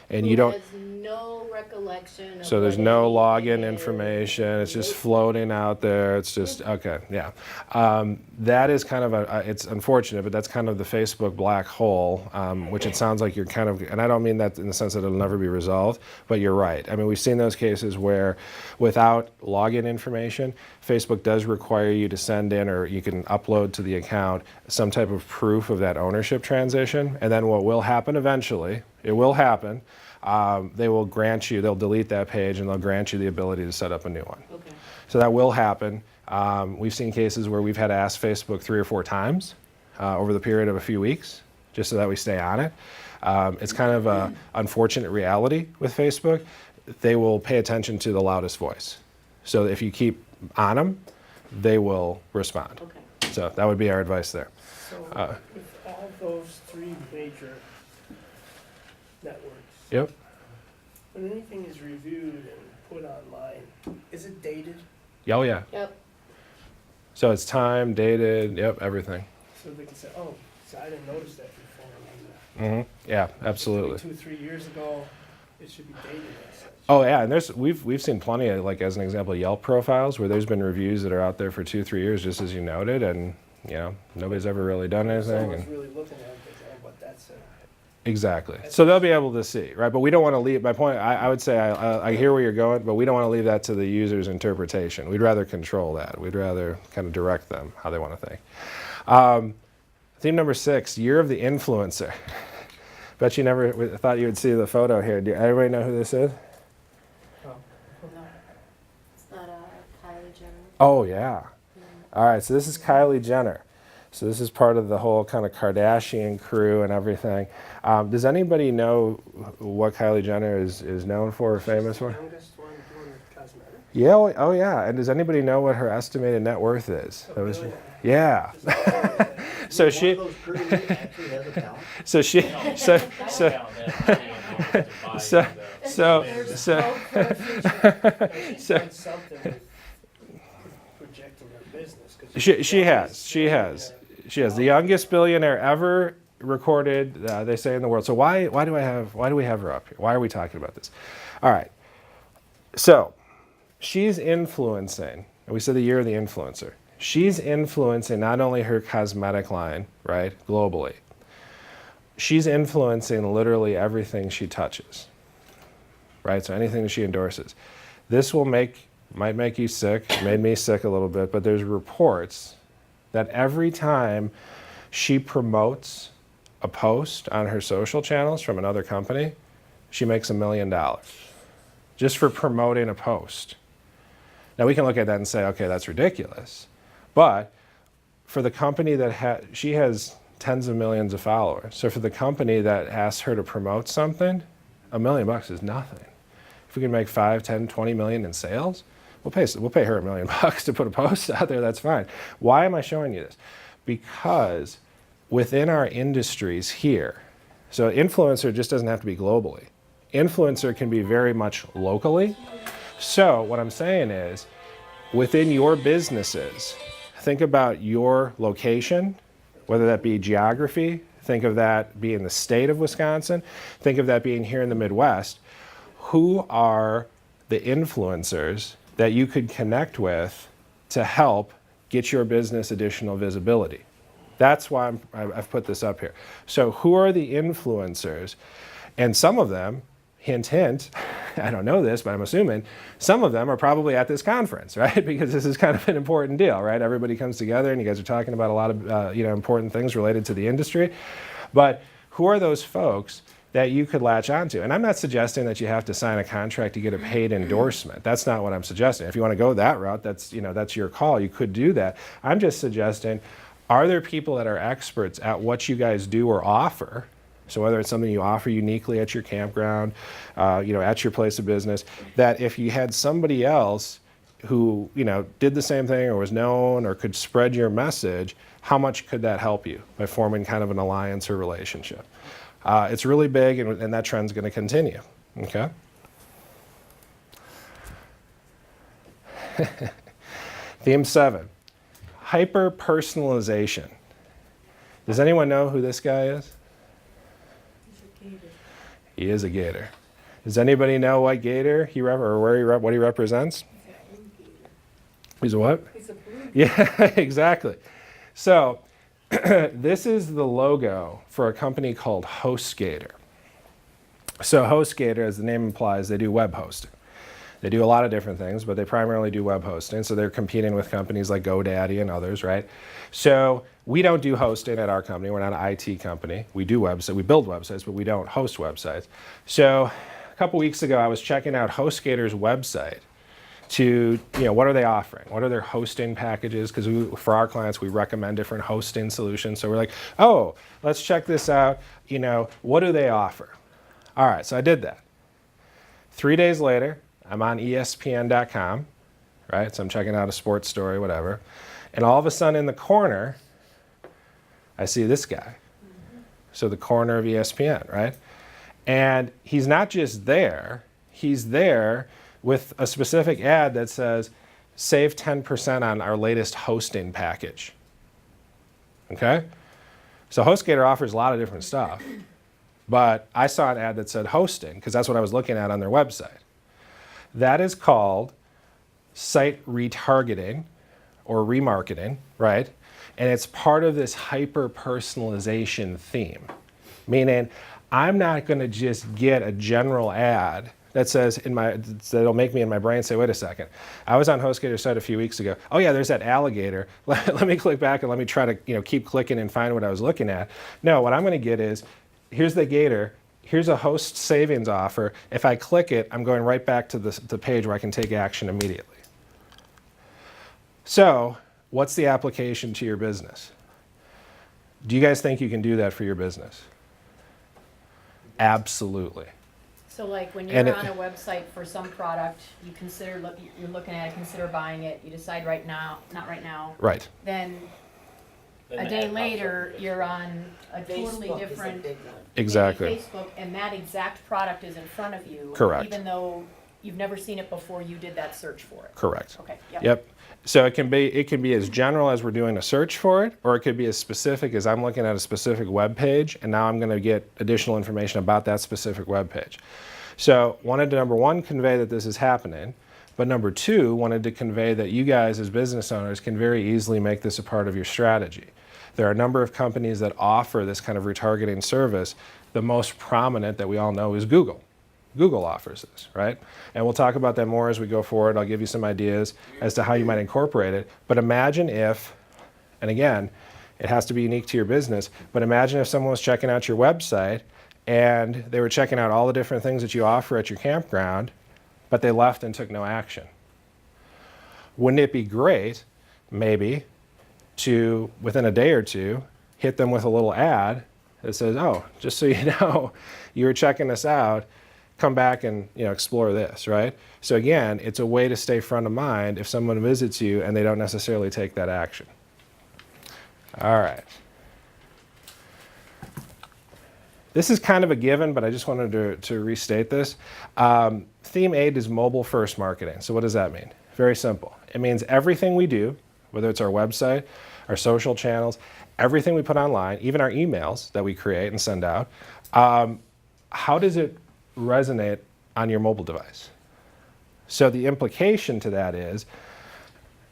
and you don't. Who has no recollection of So there's what no anything login is. information, it's just floating out there, it's just, okay, yeah. That is kind of it's unfortunate, but that's kind of the Facebook black hole, which it sounds like you're kind of, and I don't mean that in the sense that it'll never be resolved, but you're right. I mean, we've seen those cases where without login information, Facebook does require you to send in, or you can upload to the account, some type of proof of that ownership transition, and then what will happen eventually, it will happen, they will grant you, they'll delete that page and they'll grant you the ability to set up a new one. Okay. So that will happen. We've seen cases where we've had to ask Facebook 3 or 4 times over the period of a few weeks, just so that we stay on it. It's kind of an unfortunate reality with Facebook. They will pay attention to the loudest voice. So if you keep on them, they will respond. Okay. So that would be our advice there. So with all those 3 major networks, Yep. when anything is reviewed and put online, is it dated? Oh yeah. Yep. So it's time, dated, yep, everything. So they can say, oh, so I didn't notice that before. Yeah, absolutely. 2-3 years ago, it should be dated as such. Oh yeah, and we've seen plenty of, like, as an example, Yelp profiles where there's been reviews that are out there for 2-3 years, just as you noted, and nobody's ever really done anything. Someone's And really looking at it, they say, oh, but that's exactly. So they'll be able to see, right? But we don't want to leave. My point, I would say, I hear where you're going, but we don't want to leave that to the user's interpretation. We'd rather control that. We'd rather kind of direct them how they want to think. Theme number 6: Year of the Influencer. Bet you never thought you would see the photo here. Do everybody know who this is? No, it's not Kylie Jenner. Oh, yeah. All right, so this is Kylie Jenner. So this is part of the whole kind of Kardashian crew and everything. Does anybody know what Kylie Jenner is known for or famous for? the youngest one doing cosmetics. Yeah, oh yeah. And does anybody know what her estimated net worth is? $1 billion. Yeah. So she, One of those crews actually has a talent. so she, so She's done something with projecting her business. 'cause she has. The youngest billionaire ever recorded, they say, in the world. So why do we have her up here? Why are we talking about this? All right. So she's influencing, and we said the year of the influencer. She's influencing not only her cosmetic line, right, globally. She's influencing literally everything she touches, right? So anything that she endorses. This might make you sick, made me sick a little bit, but there's reports that every time she promotes a post on her social channels from another company, she makes $1 million just for promoting a post. Now we can look at that and say, okay, that's ridiculous. But for the company that she has tens of millions of followers. So for the company that asks her to promote something, $1 million is nothing. If we can make 5, 10, 20 million in sales, we'll pay her $1 million to put a post out there, that's fine. Why am I showing you this? Because within our industries here, so influencer just doesn't have to be globally. Influencer can be very much locally. So what I'm saying is, within your businesses, think about your location, whether that be geography, think of that being the state of Wisconsin, think of that being here in the Midwest. Who are the influencers that you could connect with to help get your business additional visibility? That's why I've put this up here. So who are the influencers? And some of them, hint, hint, I don't know this, but I'm assuming some of them are probably at this conference, right? Because this is kind of an important deal, right? Everybody comes together and you guys are talking about a lot of important things related to the industry. But who are those folks that you could latch onto? And I'm not suggesting that you have to sign a contract to get a paid endorsement. That's not what I'm suggesting. If you want to go that route, that's your call. You could do that. I'm just suggesting, are there people that are experts at what you guys do or offer? So whether it's something you offer uniquely at your campground, at your place of business, that if you had somebody else who, did the same thing or was known or could spread your message, how much could that help you by forming kind of an alliance or relationship? It's really big, and that trend's going to continue, okay? Theme 7, hyper-personalization. Does anyone know who this guy is? He is a gator. Does anybody know what gator or where what he represents? He's a what? He's a blue. Yeah, exactly. So this is the logo for a company called HostGator. So HostGator, as the name implies, they do web hosting. They do a lot of different things, but they primarily do web hosting. So they're competing with companies like GoDaddy and others, right? So we don't do hosting at our company. We're not an IT company. We do websites. We build websites, but we don't host websites. So a couple weeks ago, I was checking out HostGator's website to, what are they offering? What are their hosting packages? Because for our clients, we recommend different hosting solutions. So we're like, oh, let's check this out. What do they offer? All right, so I did that. 3 days later, I'm on ESPN.com, right? So I'm checking out a sports story, whatever. And all of a sudden in the corner, I see this guy. So the corner of ESPN, right? And he's not just there, he's there with a specific ad that says, save 10% on our latest hosting package. Okay? So HostGator offers a lot of different stuff. But I saw an ad that said hosting, because that's what I was looking at on their website. That is called site retargeting or remarketing, right? And it's part of this hyper-personalization theme, meaning I'm not going to just get a general ad that says that'll make me in my brain say, wait a second, I was on HostGator's site a few weeks ago. Oh yeah, there's that alligator. Let me click back and let me try to keep clicking and find what I was looking at. No, what I'm going to get is, here's the gator. Here's a host savings offer. If I click it, I'm going right back to the page where I can take action immediately. So, what's the application to your business? Do you guys think you can do that for your business? Absolutely. So like when you're on a website for some product, you're looking at it, consider buying it, you decide not right now. Right. Then a day later, you're on a totally Facebook is a different, big one. Exactly. Facebook, and that exact product is in front of you. Correct. Even though you've never seen it before, you did that search for it. Correct. Okay, Yep. So it can be as general as we're doing a search for it, or it could be as specific as I'm looking at a specific web page, and now I'm going to get additional information about that specific web page. So wanted to, number one, convey that this is happening, but number two, wanted to convey that you guys as business owners can very easily make this a part of your strategy. There are a number of companies that offer this kind of retargeting service. The most prominent that we all know is Google. Google offers this, right? And we'll talk about that more as we go forward. I'll give you some ideas as to how you might incorporate it. But imagine if, and again, it has to be unique to your business, but imagine if someone was checking out your website and they were checking out all the different things that you offer at your campground, but they left and took no action. Wouldn't it be great, maybe, to, within a day or two, hit them with a little ad that says, oh, just so you know, you were checking us out, come back and explore this, right? So again, it's a way to stay front of mind if someone visits you and they don't necessarily take that action. All right. This is kind of a given, but I just wanted to restate this. Theme 8 is mobile first marketing. So what does that mean? Very simple. It means everything we do, whether it's our website, our social channels, everything we put online, even our emails that we create and send out, how does it resonate on your mobile device? So the implication to that is,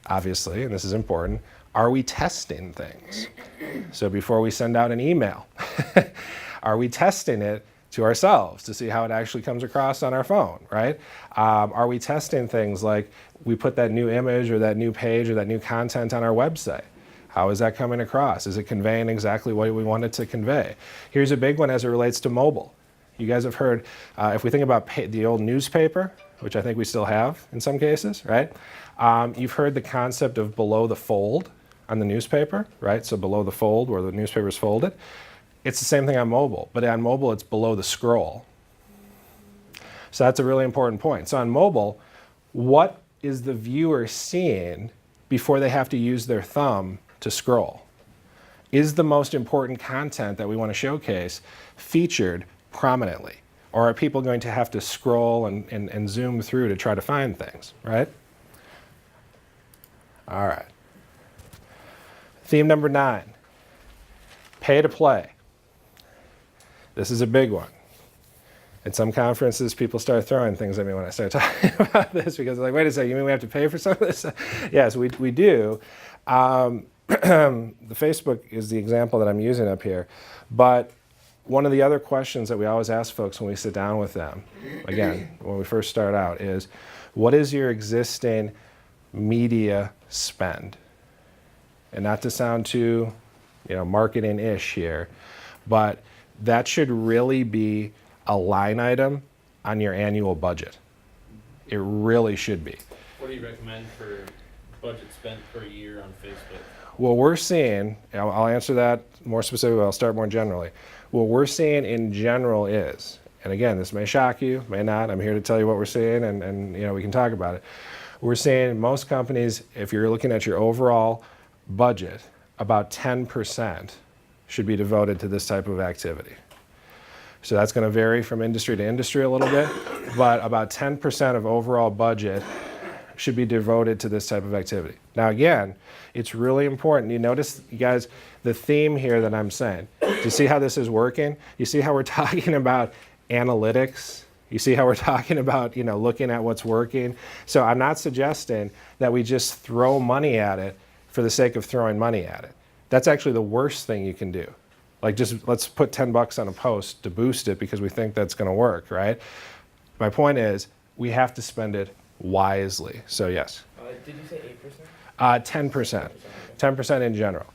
obviously, and this is important, are we testing things? So before we send out an email, are we testing it to ourselves to see how it actually comes across on our phone, right? Are we testing things like we put that new image or that new page or that new content on our website? How is that coming across? Is it conveying exactly what we want it to convey? Here's a big one as it relates to mobile. You guys have heard, if we think about the old newspaper, which I think we still have in some cases, right? You've heard the concept of below the fold on the newspaper, right? So below the fold where the newspaper is folded. It's the same thing on mobile, but on mobile it's below the scroll. So that's a really important point. So on mobile, what is the viewer seeing before they have to use their thumb to scroll? Is the most important content that we want to showcase featured prominently? Or are people going to have to scroll and zoom through to try to find things, right? All right. Theme number 9, pay to play. This is a big one. At some conferences, people start throwing things at me when I start talking about this because they're like, wait a second, you mean we have to pay for some of this? Yes, we do. The Facebook is the example that I'm using up here. But one of the other questions that we always ask folks when we sit down with them, again, when we first start out, is what is your existing media spend? And not to sound too, marketing-ish here, but that should really be a line item on your annual budget. It really should be. What do you recommend for budget spent per year on Facebook? What we're seeing, I'll answer that more specifically, I'll start more generally. What we're seeing in general is, and again, this may shock you, may not, I'm here to tell you what we're seeing and we can talk about it. We're seeing most companies, if you're looking at your overall budget, about 10% should be devoted to this type of activity. So that's going to vary from industry to industry a little bit, but about 10% of overall budget should be devoted to this type of activity. Now again, it's really important. You notice, you guys, the theme here that I'm saying. Do you see how this is working? You see how we're talking about analytics? You see how we're talking about, looking at what's working? So I'm not suggesting that we just throw money at it for the sake of throwing money at it. That's actually the worst thing you can do. Like, just let's put $10 on a post to boost it because we think that's going to work, right? My point is, we have to spend it wisely. So yes. Did you say 8%? 10%. 10% in general.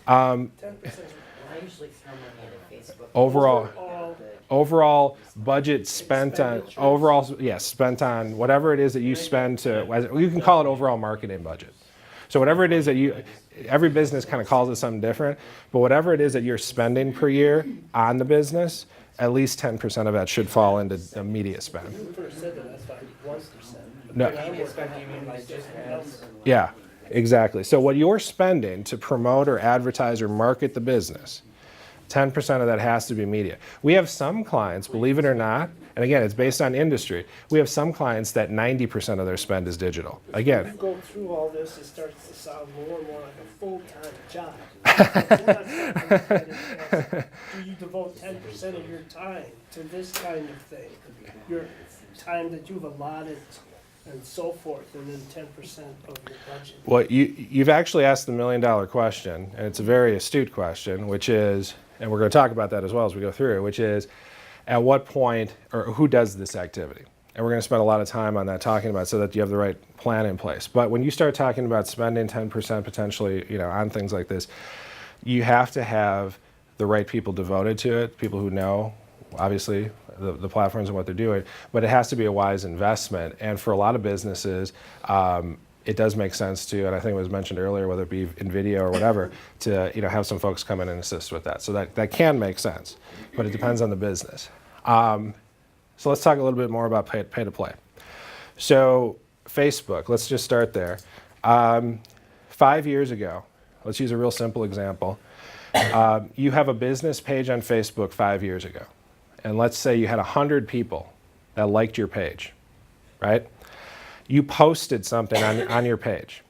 10%. I usually throw money at Facebook. Overall budget spent on spent on whatever it is that you spend to. You can call it overall marketing budget. So whatever it is that every business kind of calls it something different, but whatever it is that you're spending per year on the business, at least 10% of that should fall into immediate spend. You first said that, that's like 1%. No. Immediate spend, you mean like just ads? Yeah, exactly. So what you're spending to promote or advertise or market the business, 10% of that has to be media. We have some clients, believe it or not, and again, it's based on industry. We have some clients that 90% of their spend is digital. You Again, go through all this, it starts to sound more and more like a full-time job. What I'm trying to understand is, do you devote 10% of your time to this kind of thing? Your time that you've allotted and so forth, and then 10% of your budget? well, you've actually asked the million-dollar question, and it's a very astute question, which is, and we're going to talk about that as well as we go through, which is, at what point, or who does this activity? And we're going to spend a lot of time on that, talking about it so that you have the right plan in place. But when you start talking about spending 10% potentially, on things like this, you have to have the right people devoted to it, people who know, obviously, the platforms and what they're doing. But it has to be a wise investment. And for a lot of businesses, it does make sense to, and I think it was mentioned earlier, whether it be in video or whatever, to have some folks come in and assist with that. So that can make sense, but it depends on the business. So let's talk a little bit more about pay to play. So Facebook, let's just start there. 5 years ago, let's use a real simple example. You have a business page on Facebook 5 years ago, and let's say you had 100 people that liked your page, right? You posted something on your page.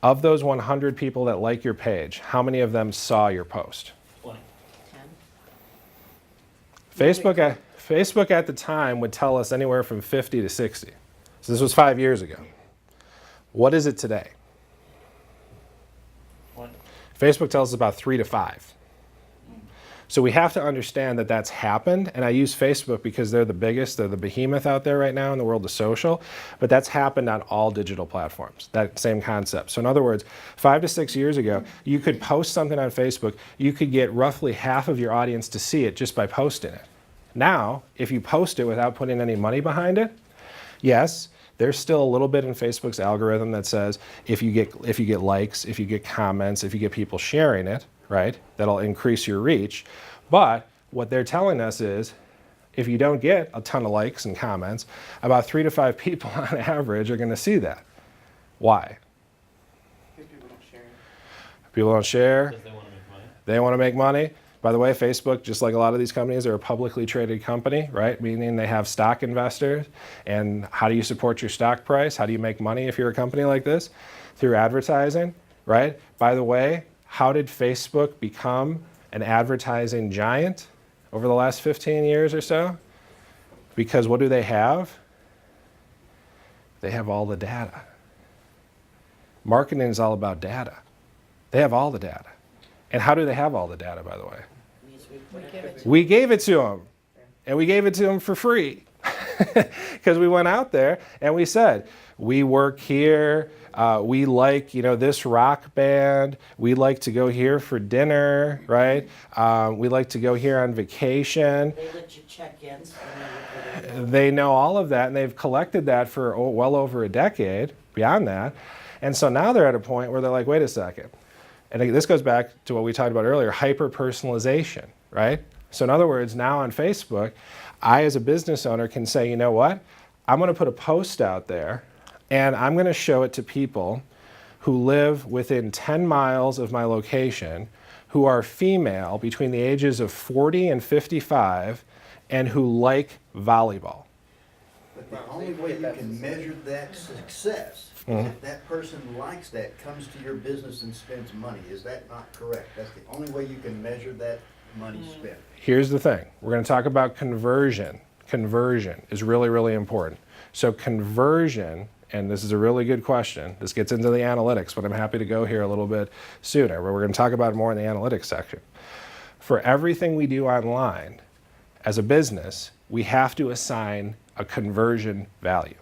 Of those 100 people that like your page, how many of them saw your post? 20. 10. Facebook at the time would tell us anywhere from 50 to 60. So this was 5 years ago. What is it today? 1. Facebook tells us about 3 to 5. So we have to understand that that's happened, and I use Facebook because they're the biggest, they're the behemoth out there right now in the world of social, but that's happened on all digital platforms, that same concept. So in other words, 5 to 6 years ago, you could post something on Facebook, you could get roughly half of your audience to see it just by posting it. Now, if you post it without putting any money behind it, yes, there's still a little bit in Facebook's algorithm that says if you get likes, if you get comments, if you get people sharing it, right, that'll increase your reach. But what they're telling us is if you don't get a ton of likes and comments, about 3 to 5 people on average are going to see that. Why? Because people don't share it. People don't share. Because they want to make money. They want to make money. By the way, Facebook, just like a lot of these companies, are a publicly traded company, right? Meaning they have stock investors. And how do you support your stock price? How do you make money if you're a company like this? Through advertising, right? By the way, how did Facebook become an advertising giant over the last 15 years or so? Because what do they have? They have all the data. Marketing is all about data. They have all the data. And how do they have all the data, by the way? We gave it to them. And we gave it to them for free. Because we went out there and we said, we work here, we like, this rock band, we like to go here for dinner, right? We like to go here on vacation. They let you check in, so they know what They know all of that, and they've collected that for well over a decade, beyond that. And so now they're at a point where they're like, wait a second. And this goes back to what we talked about earlier, hyper-personalization, right? So in other words, now on Facebook, I as a business owner can say, you know what? I'm going to put a post out there, and I'm going to show it to people who live within 10 miles of my location, who are female between the ages of 40 and 55, and who like volleyball. But the only way you can measure that success is if that person likes that, comes to your business and spends money. Is that not correct? That's the only way you can measure that money spent. Here's the thing. We're going to talk about conversion. Conversion is really, really important. So conversion, and this is a really good question. This gets into the analytics, but I'm happy to go here a little bit sooner. We're going to talk about it more in the analytics section. For everything we do online, as a business, we have to assign a conversion value.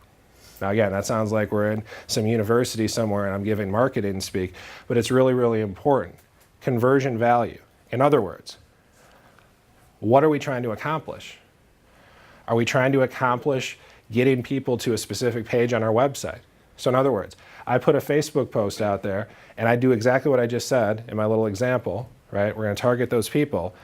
Now again, that sounds like we're in some university somewhere and I'm giving marketing speak, but it's really, really important. Conversion value. In other words, what are we trying to accomplish? Are we trying to accomplish getting people to a specific page on our website? So in other words, I put a Facebook post out there and I do exactly what I just said in my little example, right? We're going to target those people.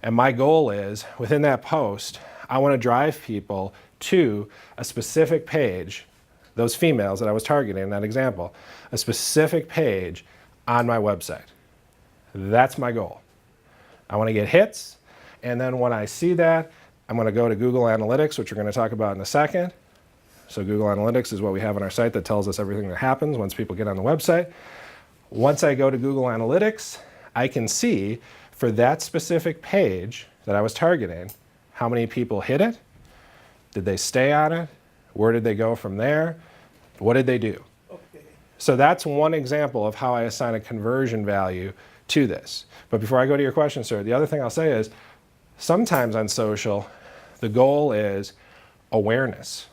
And my goal is, within that post, I want to drive people to a specific page, those females that I was targeting in that example, a specific page on my website. That's my goal. I want to get hits, and then when I see that, I'm going to go to Google Analytics, which we're going to talk about in a second. So Google Analytics is what we have on our site that tells us everything that happens once people get on the website. Once I go to Google Analytics, I can see for that specific page that I was targeting, how many people hit it, did they stay on it, where did they go from there, what did they do? Okay. So that's one example of how I assign a conversion value to this. But before I go to your question, sir, the other thing I'll say is, sometimes on social, the goal is awareness.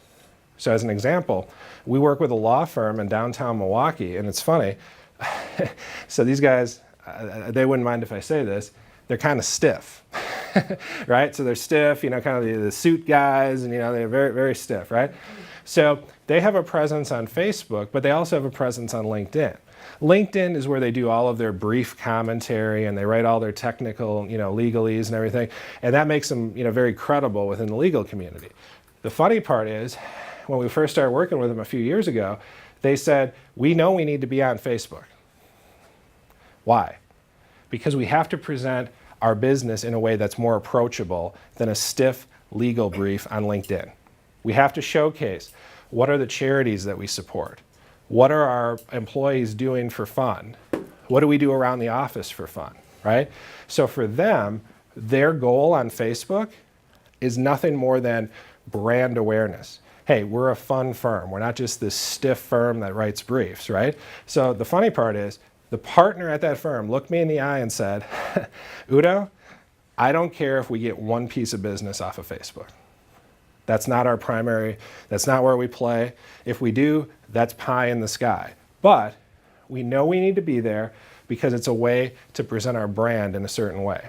So as an example, we work with a law firm in downtown Milwaukee, and it's funny. So these guys, they wouldn't mind if I say this, they're kind of stiff, right? So they're stiff, kind of the suit guys, and they're very, very stiff, right? So they have a presence on Facebook, but they also have a presence on LinkedIn. LinkedIn is where they do all of their brief commentary and they write all their technical, legalese and everything, and that makes them, very credible within the legal community. The funny part is, when we first started working with them a few years ago, they said, we know we need to be on Facebook. Why? Because we have to present our business in a way that's more approachable than a stiff legal brief on LinkedIn. We have to showcase what are the charities that we support? What are our employees doing for fun? What do we do around the office for fun, right? So for them, their goal on Facebook is nothing more than brand awareness. Hey, we're a fun firm. We're not just this stiff firm that writes briefs, right? So the funny part is, the partner at that firm looked me in the eye and said, Udo, I don't care if we get one piece of business off of Facebook. That's not our primary, that's not where we play. If we do, that's pie in the sky. But we know we need to be there because it's a way to present our brand in a certain way.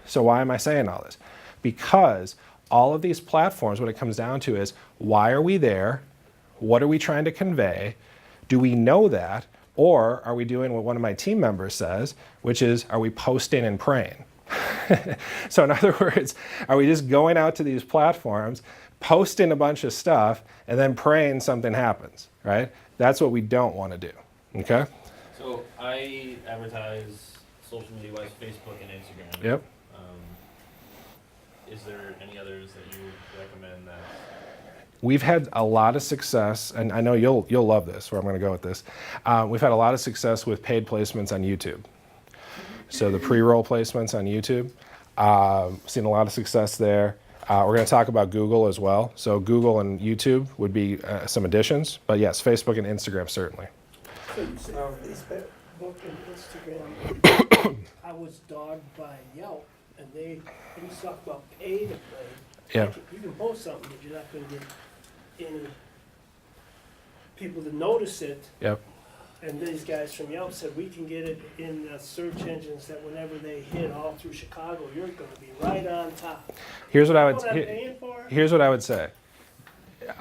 So why am I saying all this? Because all of these platforms, what it comes down to is, why are we there? What are we trying to convey? Do we know that? Or are we doing what one of my team members says, which is, are we posting and praying? So in other words, are we just going out to these platforms, posting a bunch of stuff, and then praying something happens, right? That's what we don't want to do, okay? So I advertise social media-wise, Facebook and Instagram. Yep. Is there any others that you would recommend that? We've had a lot of success, and I know you'll love this, where I'm going to go with this. We've had a lot of success with paid placements on YouTube. So the pre-roll placements on YouTube, seen a lot of success there. We're going to talk about Google as well. So Google and YouTube would be some additions, but yes, Facebook and Instagram certainly. So you say Facebook and Instagram, I was dogged by Yelp, and they talk about pay to play. Yeah. Like, you can post something, but you're not gonna get any people to notice it. Yep. And these guys from Yelp said, we can get it in the search engines that whenever they hit all through Chicago, you're gonna be right on top. Here's what I You would know what I'm paying for? here's what I would say.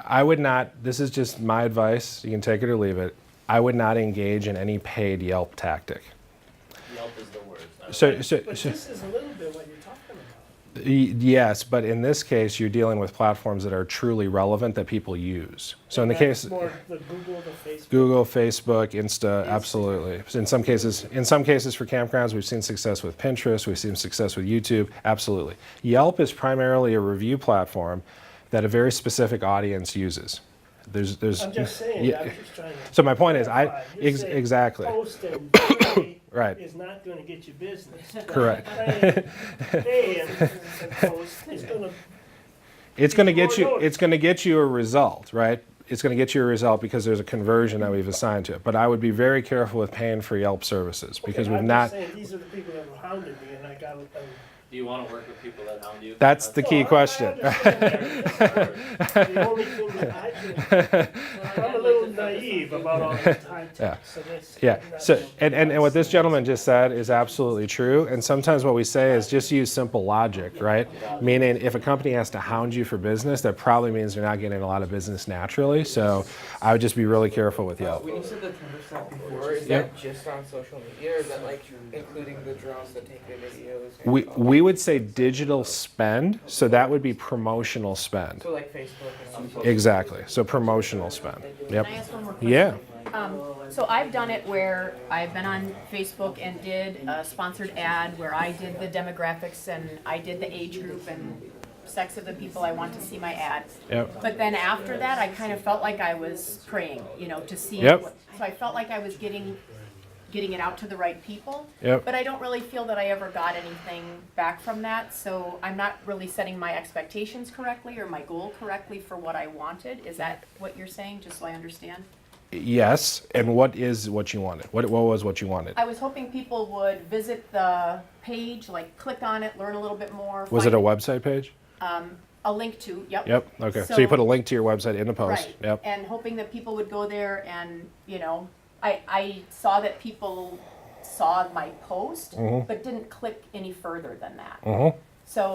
I would not. This is just my advice. You can take it or leave it. I would not engage in any paid Yelp tactic. Yelp is the worst. So But this is a little bit what you're talking about. yes, but in this case, you're dealing with platforms that are truly relevant that people use. So in the That's case, more the Google, the Facebook. Google, Facebook, Insta, absolutely. In some cases for campgrounds, we've seen success with Pinterest. We've seen success with YouTube. Absolutely. Yelp is primarily a review platform that a very specific audience uses. There's. I'm just saying, yeah. I'm just trying to. So my point is, clarify. You're saying exactly. Post and pay Right. is not gonna get you business. Correct. Pay and post is gonna. It's going to More get you. notice. It's going to get you a result, right? It's going to get you a result because there's a conversion that we've assigned to it. But I would be very careful with paying for Yelp services because Okay, we've I'm not. just saying, these are the people that were hounding me, and I got. Do you want to work with people that hound you? That's the key No, question. I understand that. The only thing that I can, I'm a little naive about all this high tech. Yeah. So that's Yeah. not So something and what this gentleman just said is absolutely true. And sometimes what we say is just use simple logic, right? Meaning if a company has to hound you for business, that probably means they're not getting a lot of business naturally. So I would just be really careful with Yelp. When you said the 10% before, is Yep. that just on social media, or is that like including the drones that take the videos? and We would say digital spend, so that would be promotional spend. So like Facebook and stuff. Exactly. So promotional spend. Yep. Can I ask one more question? Yeah. So I've done it where I've been on Facebook and did a sponsored ad where I did the demographics and I did the age group and sex of the people I want to see my ad. Yep. But then after that, I kind of felt like I was praying, to see. Yep. So I felt like I was getting it out to the right people. Yep. But I don't really feel that I ever got anything back from that. So I'm not really setting my expectations correctly or my goal correctly for what I wanted. Is that what you're saying, just so I understand? Yes. And what is what you wanted? What was what you wanted? I was hoping people would visit the page, like click on it, learn a little bit more. Was it a find website page? a link to? Yep. Yep. Okay. So you put a link to your website in the post. Right. Yep. And hoping that people would go there and, I saw that people saw my post, Mhm. but didn't click any further than that. Mhm. So,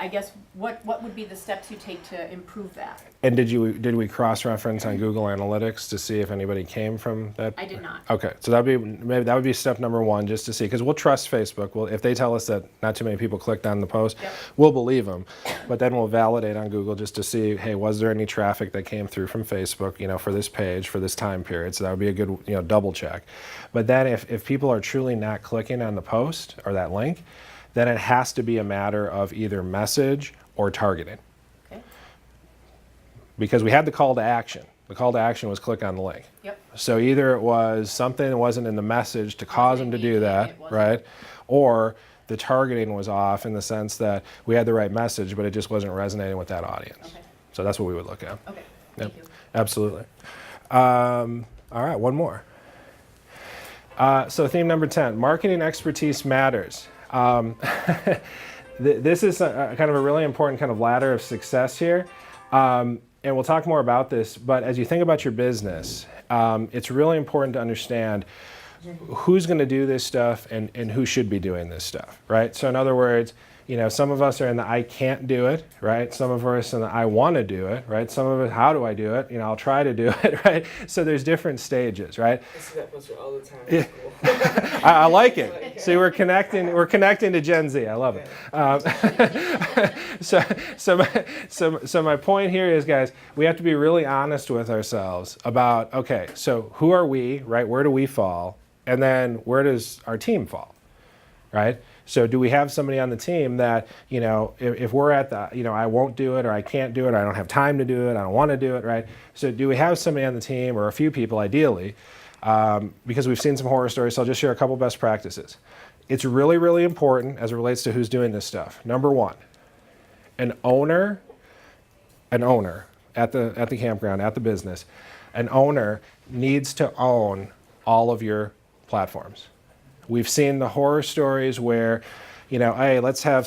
I guess what would be the steps you take to improve that? And did we cross-reference on Google Analytics to see if anybody came from that? I did not. Okay, so that would be step number one, just to see, because we'll trust Facebook. Well, if they tell us that not too many people clicked on the post, Yep. we'll believe them. But then we'll validate on Google just to see, hey, was there any traffic that came through from Facebook, for this page for this time period? So that would be a good, double check. But then if people are truly not clicking on the post or that link, then it has to be a matter of either message or targeting. Okay. Because we had the call to action. The call to action was click on the link. Yep. So either it was something that wasn't in the message to cause them to do that, It wasn't. right? Or the targeting was off in the sense that we had the right message, but it just wasn't resonating with that audience. Okay. So that's what we would look at. Okay. Yep. Thank you. Absolutely. All right, one more. So theme number 10, marketing expertise matters. This is kind of a really important kind of ladder of success here. And we'll talk more about this, but as you think about your business, it's really important to understand who's going to do this stuff and who should be doing this stuff, right? So in other words, some of us are in the I can't do it, right? Some of us in the I want to do it, right? Some of us, how do I do it? I'll try to do it, right? So there's different stages, right? I see that poster all the time in school. I like it. See, we're connecting to Gen Z. I love it. So my point here is, guys, we have to be really honest with ourselves about, okay, so who are we, right? Where do we fall? And then where does our team fall, right? So do we have somebody on the team that, if we're at the, I won't do it, or I can't do it, or I don't have time to do it, I don't want to do it, right? So do we have somebody on the team, or a few people ideally, because we've seen some horror stories, so I'll just share a couple best practices. it's really, really important as it relates to who's doing this stuff. Number one, an owner at the campground, at the business, an owner needs to own all of your platforms. We've seen the horror stories where, hey, let's have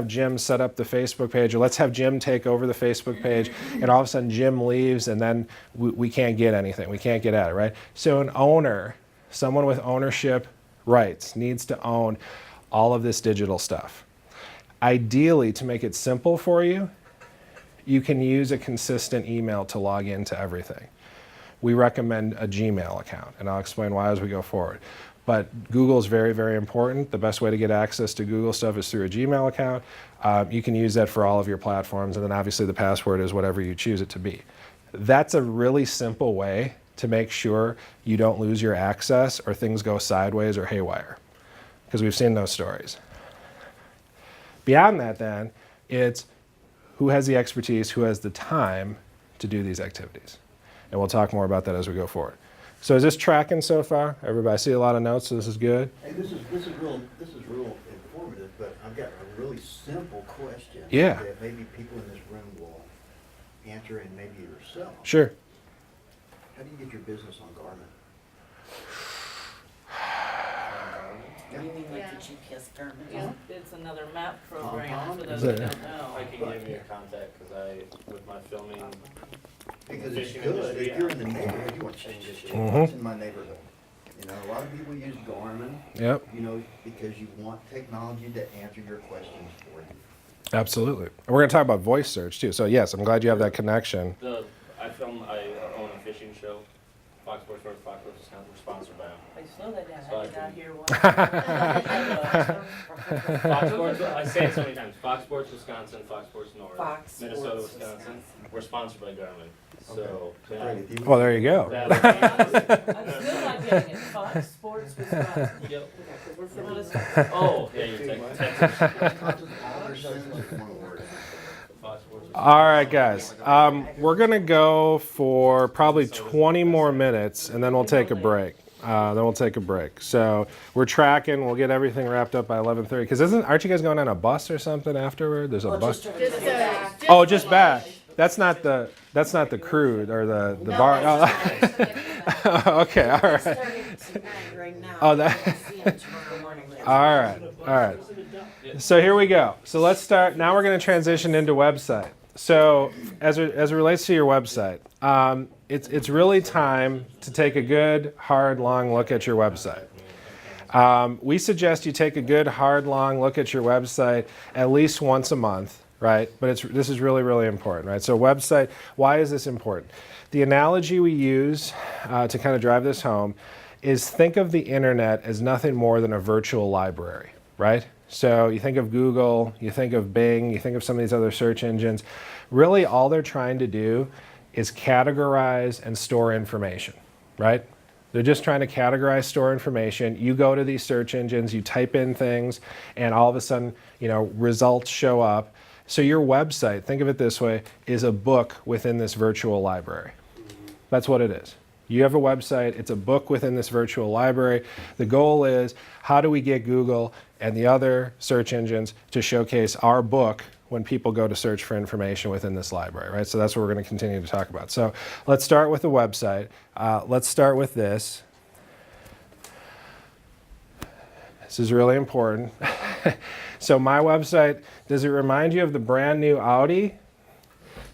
Jim set up the Facebook page, or let's have Jim take over the Facebook page, and all of a sudden Jim leaves, and then we can't get anything. We can't get at it, right? So an owner, someone with ownership rights, needs to own all of this digital stuff. Ideally, to make it simple for you, you can use a consistent email to log into everything. We recommend a Gmail account, and I'll explain why as we go forward. But Google is very, very important. The best way to get access to Google stuff is through a Gmail account. You can use that for all of your platforms, and then obviously the password is whatever you choose it to be. That's a really simple way to make sure you don't lose your access or things go sideways or haywire, because we've seen those stories. Beyond that, then, it's who has the expertise, who has the time to do these activities. And we'll talk more about that as we go forward. So is this tracking so far? Everybody, I see a lot of notes, so this is good. Hey, this is real informative, but I've got a really simple question. Yeah. That maybe people in this room will answer, and maybe yourself. Sure. How do you get your business on Garmin? You mean like the GPS Garmin? Yeah. It's another map program for those Is who it? don't know. I can give you a contact, because with my filming, Because it's Fishing good, industry, if you're in the neighborhood, you want to change this shit. Mhm. What's in my neighborhood? A lot of people use Garmin, Yep, because you want technology to answer your questions for you. absolutely. And we're going to talk about voice search too. So yes, I'm glad you have that connection. I own a fishing show, Fox Sports North, Fox Sports Wisconsin, we're sponsored by them. Hey, slow that down, So I I did not can- hear one. Fox Sports, I say it so many times, Fox Sports Wisconsin, Fox Sports North, Fox Minnesota, Sports Wisconsin, we're sponsored by Garmin, so. Okay. Great, if you- Well, there you go. that would be- I'm still not getting it, Fox Sports Wisconsin. Yep. Because we're from Wisconsin. Oh, yeah, you're Texas. Fox Sports. All right, guys. We're going to go for probably 20 more minutes, and then we'll take a break. So we're tracking. We'll get everything wrapped up by 11:30. Because aren't you guys going on a bus or something afterward? There's a bus. Oh, just back. That's not the crude or the bar. Oh. Okay, all right. Oh, that. All right. So here we go. So let's start. Now we're going to transition into website. So as it relates to your website, it's really time to take a good, hard, long look at your website. We suggest you take a good, hard, long look at your website at least once a month, right? But this is really, really important, right? So website, why is this important? The analogy we use to kind of drive this home is think of the internet as nothing more than a virtual library, right? So you think of Google, you think of Bing, you think of some of these other search engines. Really all they're trying to do is categorize and store information, right? They're just trying to categorize, store information. You go to these search engines, you type in things, and all of a sudden, results show up. So your website, think of it this way, is a book within this virtual library. That's what it is. You have a website, it's a book within this virtual library. The goal is, how do we get Google and the other search engines to showcase our book when people go to search for information within this library, right? So that's what we're going to continue to talk about. So let's start with the website. Let's start with this. This is really important. So my website, does it remind you of the brand new Audi?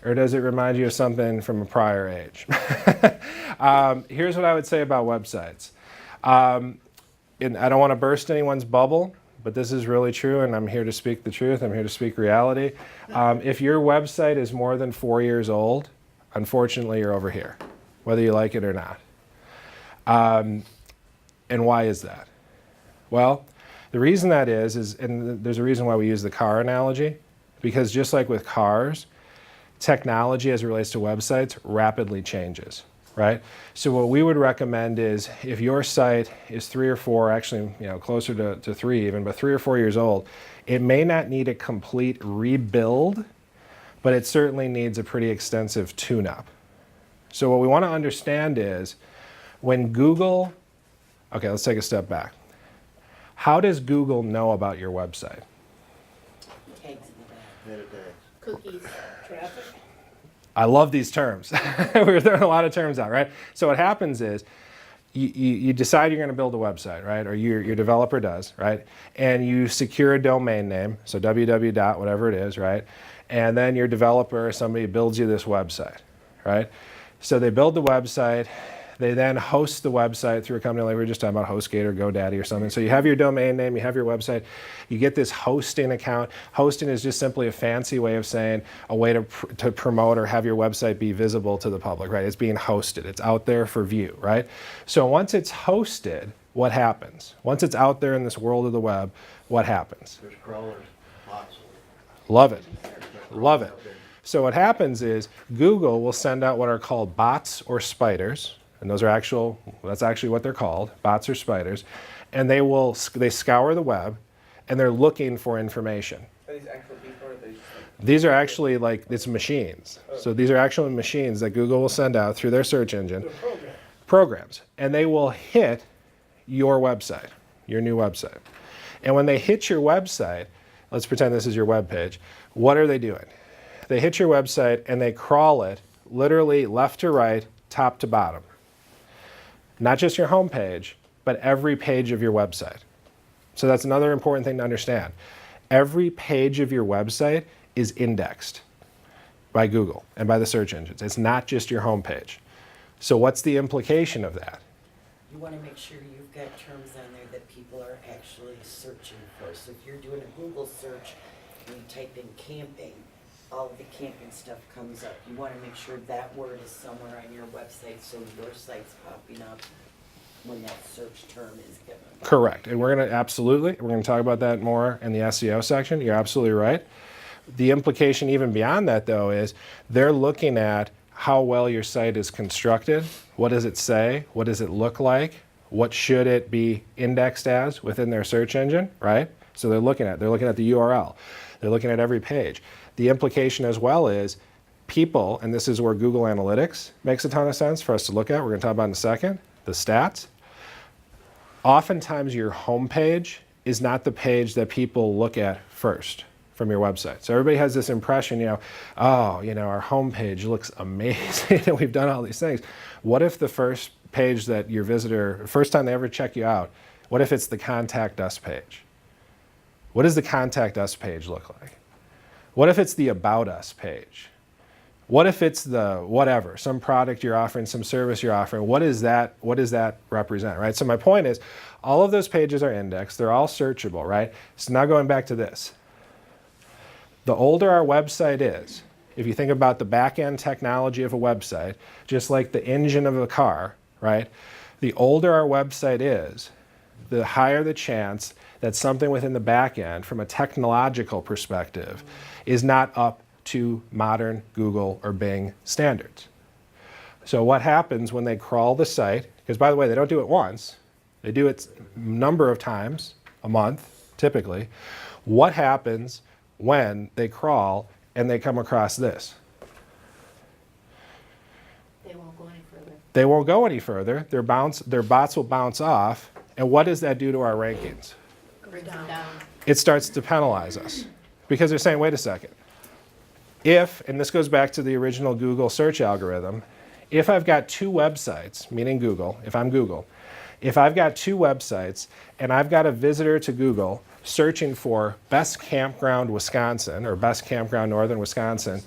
Or does it remind you of something from a prior age? Here's what I would say about websites. And I don't want to burst anyone's bubble, but this is really true, and I'm here to speak the truth. I'm here to speak reality. If your website is more than 4 years old, unfortunately, you're over here, whether you like it or not. And why is that? Well, the reason that is, and there's a reason why we use the car analogy, because just like with cars, technology as it relates to websites rapidly changes, right? So what we would recommend is if your site is 3 or 4, actually, closer to 3 even, but 3 or 4 years old, it may not need a complete rebuild, but it certainly needs a pretty extensive tune-up. So what we want to understand is when Google, okay, let's take a step back. How does Google know about your website? Tags in the back. Meta tags. Cookies. Traffic? I love these terms. We're throwing a lot of terms out, right? So what happens is you decide you're going to build a website, right? Or your developer does, right? And you secure a domain name, so www. whatever it is, right? And then your developer or somebody builds you this website, right? So they build the website. They then host the website through a company like we were just talking about, HostGator or GoDaddy or something. So you have your domain name, you have your website, you get this hosting account. Hosting is just simply a fancy way of saying a way to promote or have your website be visible to the public, right? It's being hosted. It's out there for view, right? So once it's hosted, what happens? Once it's out there in this world of the web, what happens? There's crawlers, bots. Love it. Love it. So what happens is Google will send out what are called bots or spiders. And those are that's actually what they're called, bots or spiders. And they scour the web and they're looking for information. Are these actual people or are they just like? These are actually it's machines. So these are actual machines that Google will send out through their search engine. The program. Programs. And they will hit your website, your new website. And when they hit your website, let's pretend this is your web page, what are they doing? They hit your website and they crawl it literally left to right, top to bottom. Not just your home page, but every page of your website. So that's another important thing to understand. Every page of your website is indexed by Google and by the search engines. It's not just your home page. So what's the implication of that? You wanna make sure you've got terms on there that people are actually searching for. So if you're doing a Google search and you type in camping, all of the camping stuff comes up. You wanna make sure that word is somewhere on your website so your site's popping up when that search term is given. Correct. And we're going to talk about that more in the SEO section. You're absolutely right. The implication even beyond that, though, is they're looking at how well your site is constructed. What does it say? What does it look like? What should it be indexed as within their search engine, right? So they're looking at the URL. They're looking at every page. The implication as well is people, and this is where Google Analytics makes a ton of sense for us to look at. We're going to talk about in a second, the stats. Oftentimes your home page is not the page that people look at first from your website. So everybody has this impression, our home page looks amazing and we've done all these things. What if the first page that your visitor, first time they ever check you out, what if it's the Contact Us page? What does the Contact Us page look like? What if it's the About Us page? What if it's the whatever, some product you're offering, some service you're offering? What does that represent, right? So my point is, all of those pages are indexed. They're all searchable, right? So now going back to this. The older our website is, if you think about the back-end technology of a website, just like the engine of a car, right? The older our website is, the higher the chance that something within the back end, from a technological perspective, is not up to modern Google or Bing standards. So what happens when they crawl the site, because by the way, they don't do it once, they do it a number of times a month, typically. What happens when they crawl and they come across this? They won't go any further. They won't go any further. Their bots will bounce off. And what does that do to our rankings? Brings them down. It starts to penalize us because they're saying, wait a second. If, and this goes back to the original Google search algorithm, if I've got two websites, meaning Google, if I'm Google, if I've got two websites and I've got a visitor to Google searching for best campground Wisconsin or best campground northern Wisconsin,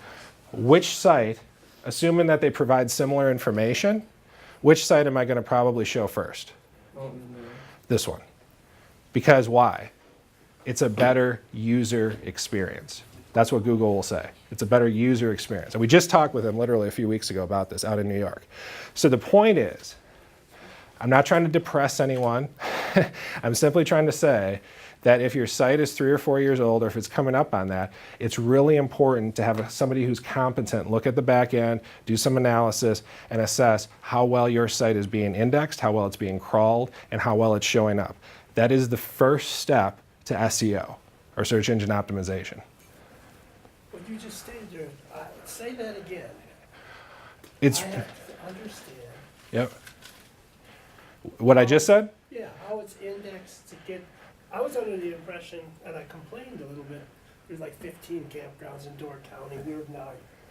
which site, assuming that they provide similar information, which site am I going to probably show first? This one. Because why? It's a better user experience. That's what Google will say. It's a better user experience. And we just talked with them literally a few weeks ago about this out in New York. So the point is, I'm not trying to depress anyone. I'm simply trying to say that if your site is 3 or 4 years old, or if it's coming up on that, it's really important to have somebody who's competent look at the back end, do some analysis, and assess how well your site is being indexed, how well it's being crawled, and how well it's showing up. That is the first step to SEO, or search engine optimization. What you just stated there, say that again. It's, I have to understand. yep. What I just said? Yeah, how it's indexed to get I was under the impression, and I complained a little bit, there's like 15 campgrounds in Door County, we're now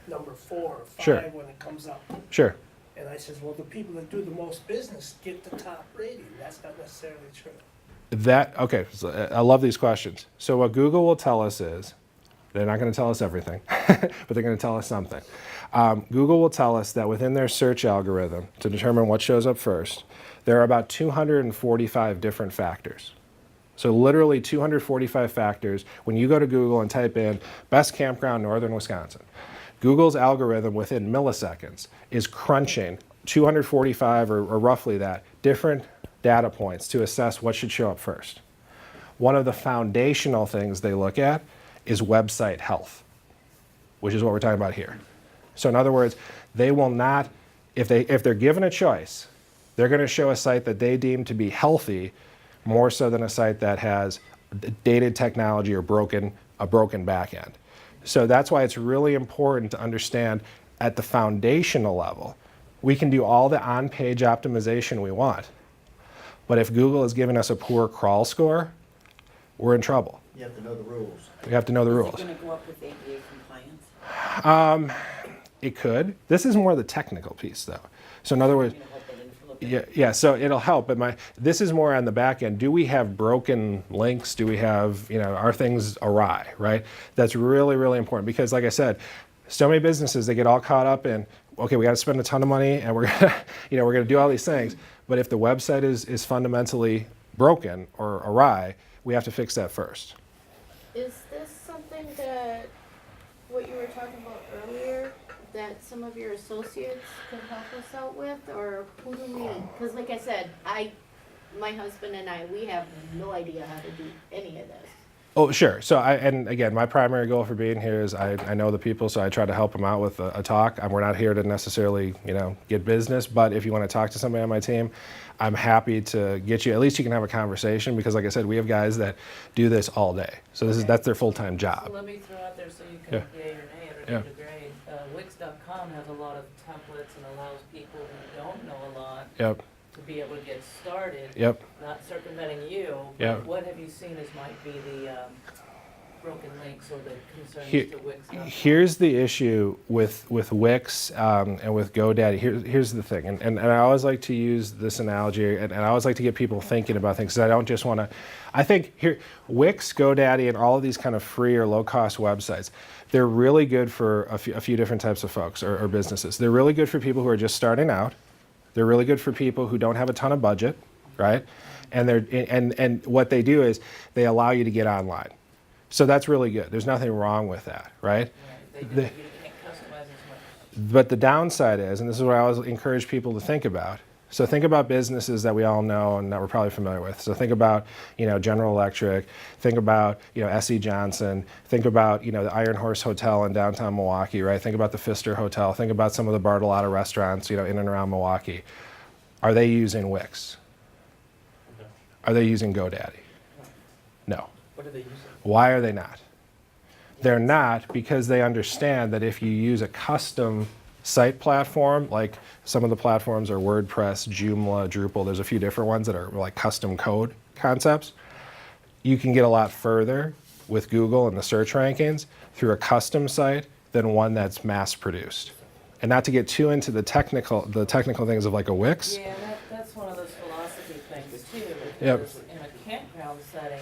number 4 or 5 Sure. when it comes up. Sure. And I says, well, the people that do the most business get the top rating. That's not necessarily true. Okay, so I love these questions. So what Google will tell us is, they're not going to tell us everything, but they're going to tell us something. Google will tell us that within their search algorithm, to determine what shows up first, there are about 245 different factors. So literally 245 factors. When you go to Google and type in best campground northern Wisconsin, Google's algorithm within milliseconds is crunching 245 or roughly that different data points to assess what should show up first. One of the foundational things they look at is website health, which is what we're talking about here. So in other words, they will not, if they're given a choice, they're going to show a site that they deem to be healthy more so than a site that has dated technology or a broken back end. So that's why it's really important to understand at the foundational level, we can do all the on-page optimization we want. But if Google is giving us a poor crawl score, we're in trouble. You have to know the rules. We have to know the rules. Is it gonna go up with ADA compliance? It could. This is more the technical piece, though. So in other words, You know, hold that in for a little bit. yeah, so it'll help. But this is more on the back end. Do we have broken links? Do we have, are things awry, right? That's really, really important because, like I said, so many businesses, they get all caught up in, okay, we got to spend a ton of money and we're gonna, we're gonna do all these things. But if the website is fundamentally broken or awry, we have to fix that first. Is this something that, what you were talking about earlier, that some of your associates could help us out with, or who do we, because like I said, my husband and I, we have no idea how to do any of this. Oh, sure. So and again, my primary goal for being here is I know the people, so I try to help them out with a talk. We're not here to necessarily, get business, but if you want to talk to somebody on my team, I'm happy to get you, at least you can have a conversation because like I said, we have guys that do this all day. So that's their full-time job. So let me throw out there so you can yay or nay or Yeah. degrade. Wix.com has a lot of templates and allows people who don't know a lot Yep. to be able to get started. Yep. Not circumventing you, Yep. but what have you seen as might be the broken links or the concerns Here- to Wix.com? Here's the issue with Wix and with GoDaddy. Here's the thing, and I always like to use this analogy, and I always like to get people thinking about things because I don't just want to. I think here, Wix, GoDaddy, and all of these kind of free or low-cost websites, they're really good for a few different types of folks or businesses. They're really good for people who are just starting out. They're really good for people who don't have a ton of budget, right? And what they do is they allow you to get online. So that's really good. There's nothing wrong with that, right? They do, The- you can't customize as much. But the downside is, and this is what I always encourage people to think about. So think about businesses that we all know and that we're probably familiar with. So think about, General Electric. Think about, S.E. Johnson. Think about, the Iron Horse Hotel in downtown Milwaukee, right? Think about the Pfister Hotel. Think about some of the Bartolotta restaurants, in and around Milwaukee. Are they using Wix? No. Are they using GoDaddy? No. What are they using? Why are they not? They're not because they understand that if you use a custom site platform, like some of the platforms are WordPress, Joomla, Drupal, there's a few different ones that are like custom code concepts, you can get a lot further with Google and the search rankings through a custom site than one that's mass produced. And not to get too into the technical things of like a Wix. Yeah, that's one of those philosophy things too, Yep. because in a campground setting,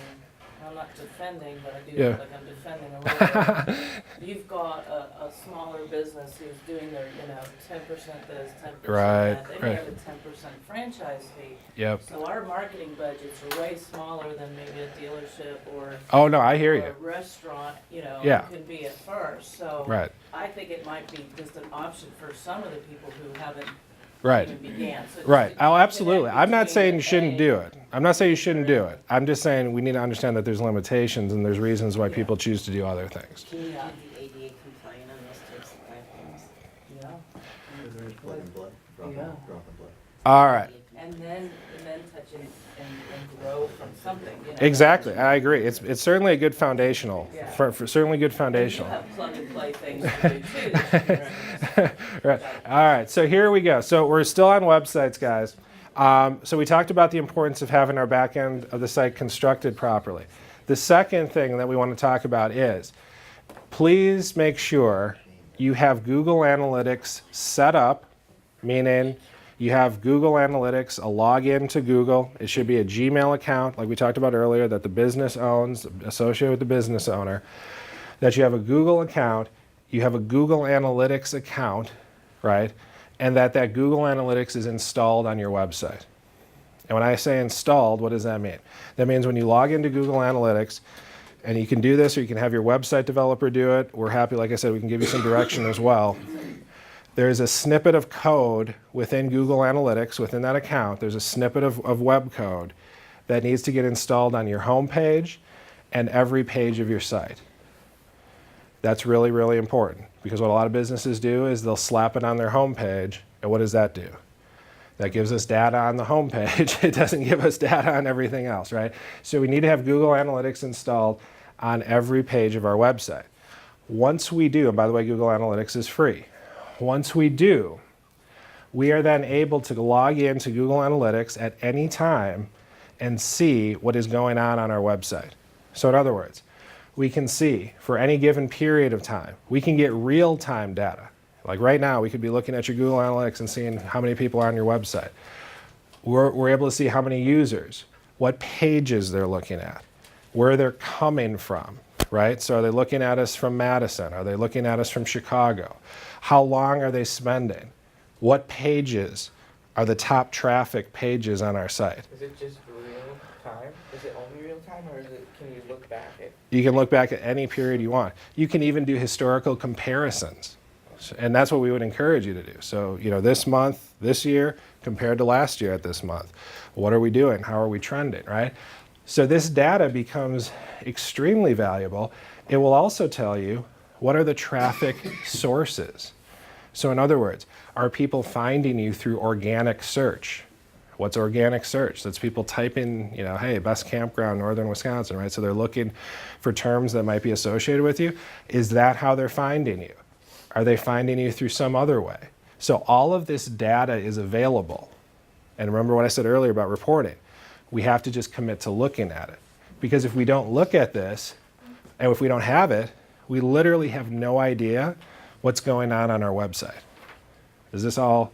I'm not defending, but I do Yeah. feel like I'm defending a little bit. You've got a smaller business who's doing their, 10% this, 10% Right, that. They right. may have a 10% franchise fee. Yep. So our marketing budgets are way smaller than maybe a dealership or Oh no, I hear or you. a restaurant, Yeah. can be at first. So Right. I think it might be just an option for some of the people who haven't Right. even began. So just Right. to Oh, absolutely. connect I'm not between saying you shouldn't A- do it. I'm not saying you shouldn't do it. I'm just saying we need to understand that there's limitations and there's reasons why people choose to do other things. Can you do the ADA compliant on those types of platforms? Yeah. There's plug and play, drop and Yeah. play. All right. And then touch and grow from something, Exactly. I agree. It's certainly a good foundational. Yeah. For certainly good And you foundational. have plug and play things to do too. that you can recommend. Right. All right. So here we go. So we're still on websites, guys. So we talked about the importance of having our back end of the site constructed properly. The second thing that we want to talk about is, please make sure you have Google Analytics set up, meaning you have Google Analytics, a login to Google. It should be a Gmail account, like we talked about earlier, that the business owns, associated with the business owner. That you have a Google account, you have a Google Analytics account, right? And that Google Analytics is installed on your website. And when I say installed, what does that mean? That means when you log into Google Analytics, and you can do this or you can have your website developer do it. We're happy, like I said, we can give you some direction as well. There's a snippet of code within Google Analytics, within that account, there's a snippet of web code that needs to get installed on your home page and every page of your site. That's really, really important because what a lot of businesses do is they'll slap it on their home page, and what does that do? That gives us data on the home page. It doesn't give us data on everything else, right? So we need to have Google Analytics installed on every page of our website. Once we do, and by the way, Google Analytics is free. Once we do, we are then able to log into Google Analytics at any time and see what is going on our website. So in other words, we can see for any given period of time, we can get real-time data. Like right now, we could be looking at your Google Analytics and seeing how many people are on your website. We're able to see how many users, what pages they're looking at, where they're coming from, right? So are they looking at us from Madison? Are they looking at us from Chicago? How long are they spending? What pages are the top traffic pages on our site? Is it just real time? Is it only real time, or can you look back at? You can look back at any period you want. You can even do historical comparisons. And that's what we would encourage you to do. So, this month, this year, compared to last year at this month, what are we doing? How are we trending, right? So this data becomes extremely valuable. It will also tell you what are the traffic sources. So in other words, are people finding you through organic search? What's organic search? That's people typing, hey, best campground, northern Wisconsin, right? So they're looking for terms that might be associated with you. Is that how they're finding you? Are they finding you through some other way? So all of this data is available. And remember what I said earlier about reporting. We have to just commit to looking at it. Because if we don't look at this, and if we don't have it, we literally have no idea what's going on our website. Is this all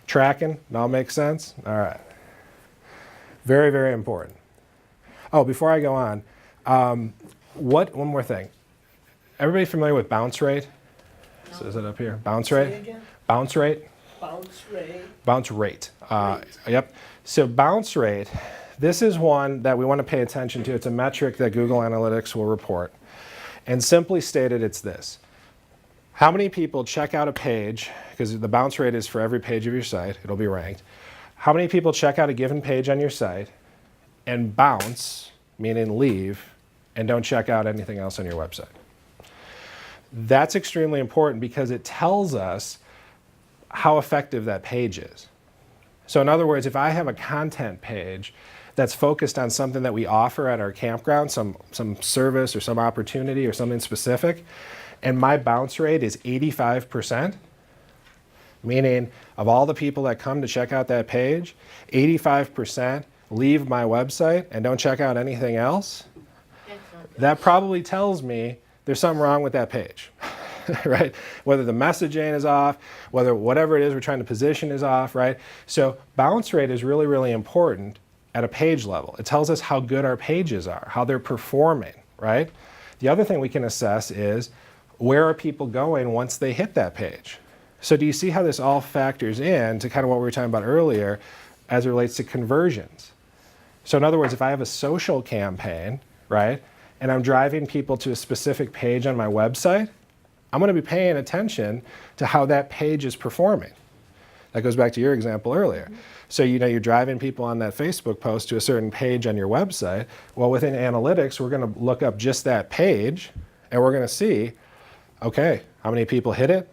tracking? It all makes sense? All right. Very, very important. Oh, before I go on, one more thing. Everybody familiar with bounce rate? No. So is it up here? Bounce rate? Say again? Bounce rate? Bounce rate. Bounce rate. Yep. So bounce rate, this is one that we want to pay attention to. It's a metric that Google Analytics will report. And simply stated, it's this. How many people check out a page, because the bounce rate is for every page of your site, it'll be ranked. How many people check out a given page on your site and bounce, meaning leave, and don't check out anything else on your website? That's extremely important because it tells us how effective that page is. So in other words, if I have a content page that's focused on something that we offer at our campground, some service or some opportunity or something specific, and my bounce rate is 85%, meaning of all the people that come to check out that page, 85% leave my website and don't check out anything else, that probably tells me there's something wrong with that page, right? Whether the messaging is off, whether whatever it is we're trying to position is off, right? So bounce rate is really, really important at a page level. It tells us how good our pages are, how they're performing, right? The other thing we can assess is where are people going once they hit that page? So do you see how this all factors in to kind of what we were talking about earlier as it relates to conversions? So in other words, if I have a social campaign, right, and I'm driving people to a specific page on my website, I'm going to be paying attention to how that page is performing. That goes back to your example earlier. So you're driving people on that Facebook post to a certain page on your website. Well, within analytics, we're going to look up just that page, and we're going to see, okay, how many people hit it?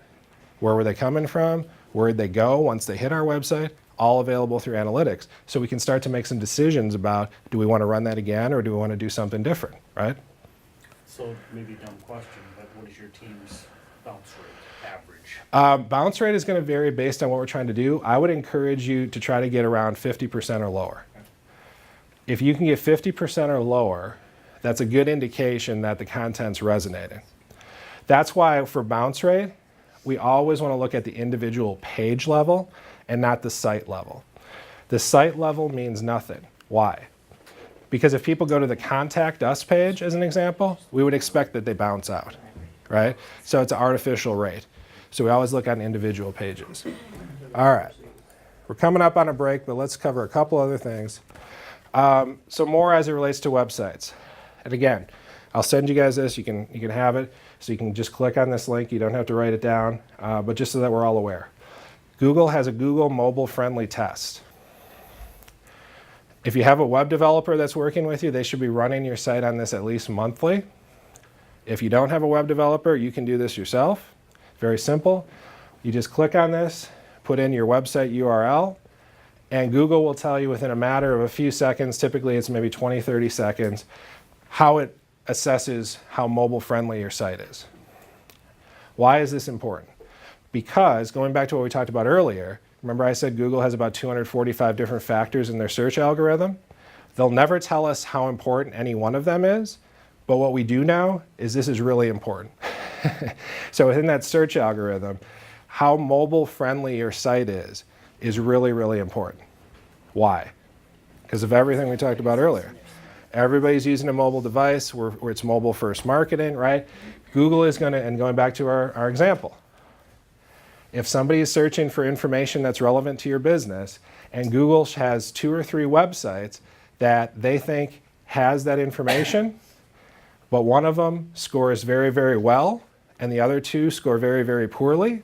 Where were they coming from? Where did they go once they hit our website? All available through analytics. So we can start to make some decisions about, do we want to run that again or do we want to do something different, right? So maybe a dumb question, but what is your team's bounce rate, average? Bounce rate is going to vary based on what we're trying to do. I would encourage you to try to get around 50% or lower. If you can get 50% or lower, that's a good indication that the content's resonating. That's why for bounce rate, we always want to look at the individual page level and not the site level. The site level means nothing. Why? Because if people go to the Contact Us page, as an example, we would expect that they bounce out, right? So it's an artificial rate. So we always look on individual pages. All right. We're coming up on a break, but let's cover a couple other things. So more as it relates to websites. And again, I'll send you guys this. You can have it. So you can just click on this link. You don't have to write it down, but just so that we're all aware. Google has a Google mobile-friendly test. If you have a web developer that's working with you, they should be running your site on this at least monthly. If you don't have a web developer, you can do this yourself. Very simple. You just click on this, put in your website URL, and Google will tell you within a matter of a few seconds, typically it's maybe 20, 30 seconds, how it assesses how mobile-friendly your site is. Why is this important? Because, going back to what we talked about earlier, remember I said Google has about 245 different factors in their search algorithm? They'll never tell us how important any one of them is, but what we do know is this is really important. So within that search algorithm, how mobile-friendly your site is really, really important. Why? Because of everything we talked about earlier. Everybody's using a mobile device where it's mobile-first marketing, right? Google is going to, and going back to our example, if somebody is searching for information that's relevant to your business, and Google has 2 or 3 websites that they think has that information, but one of them scores very, very well, and the other 2 score very, very poorly,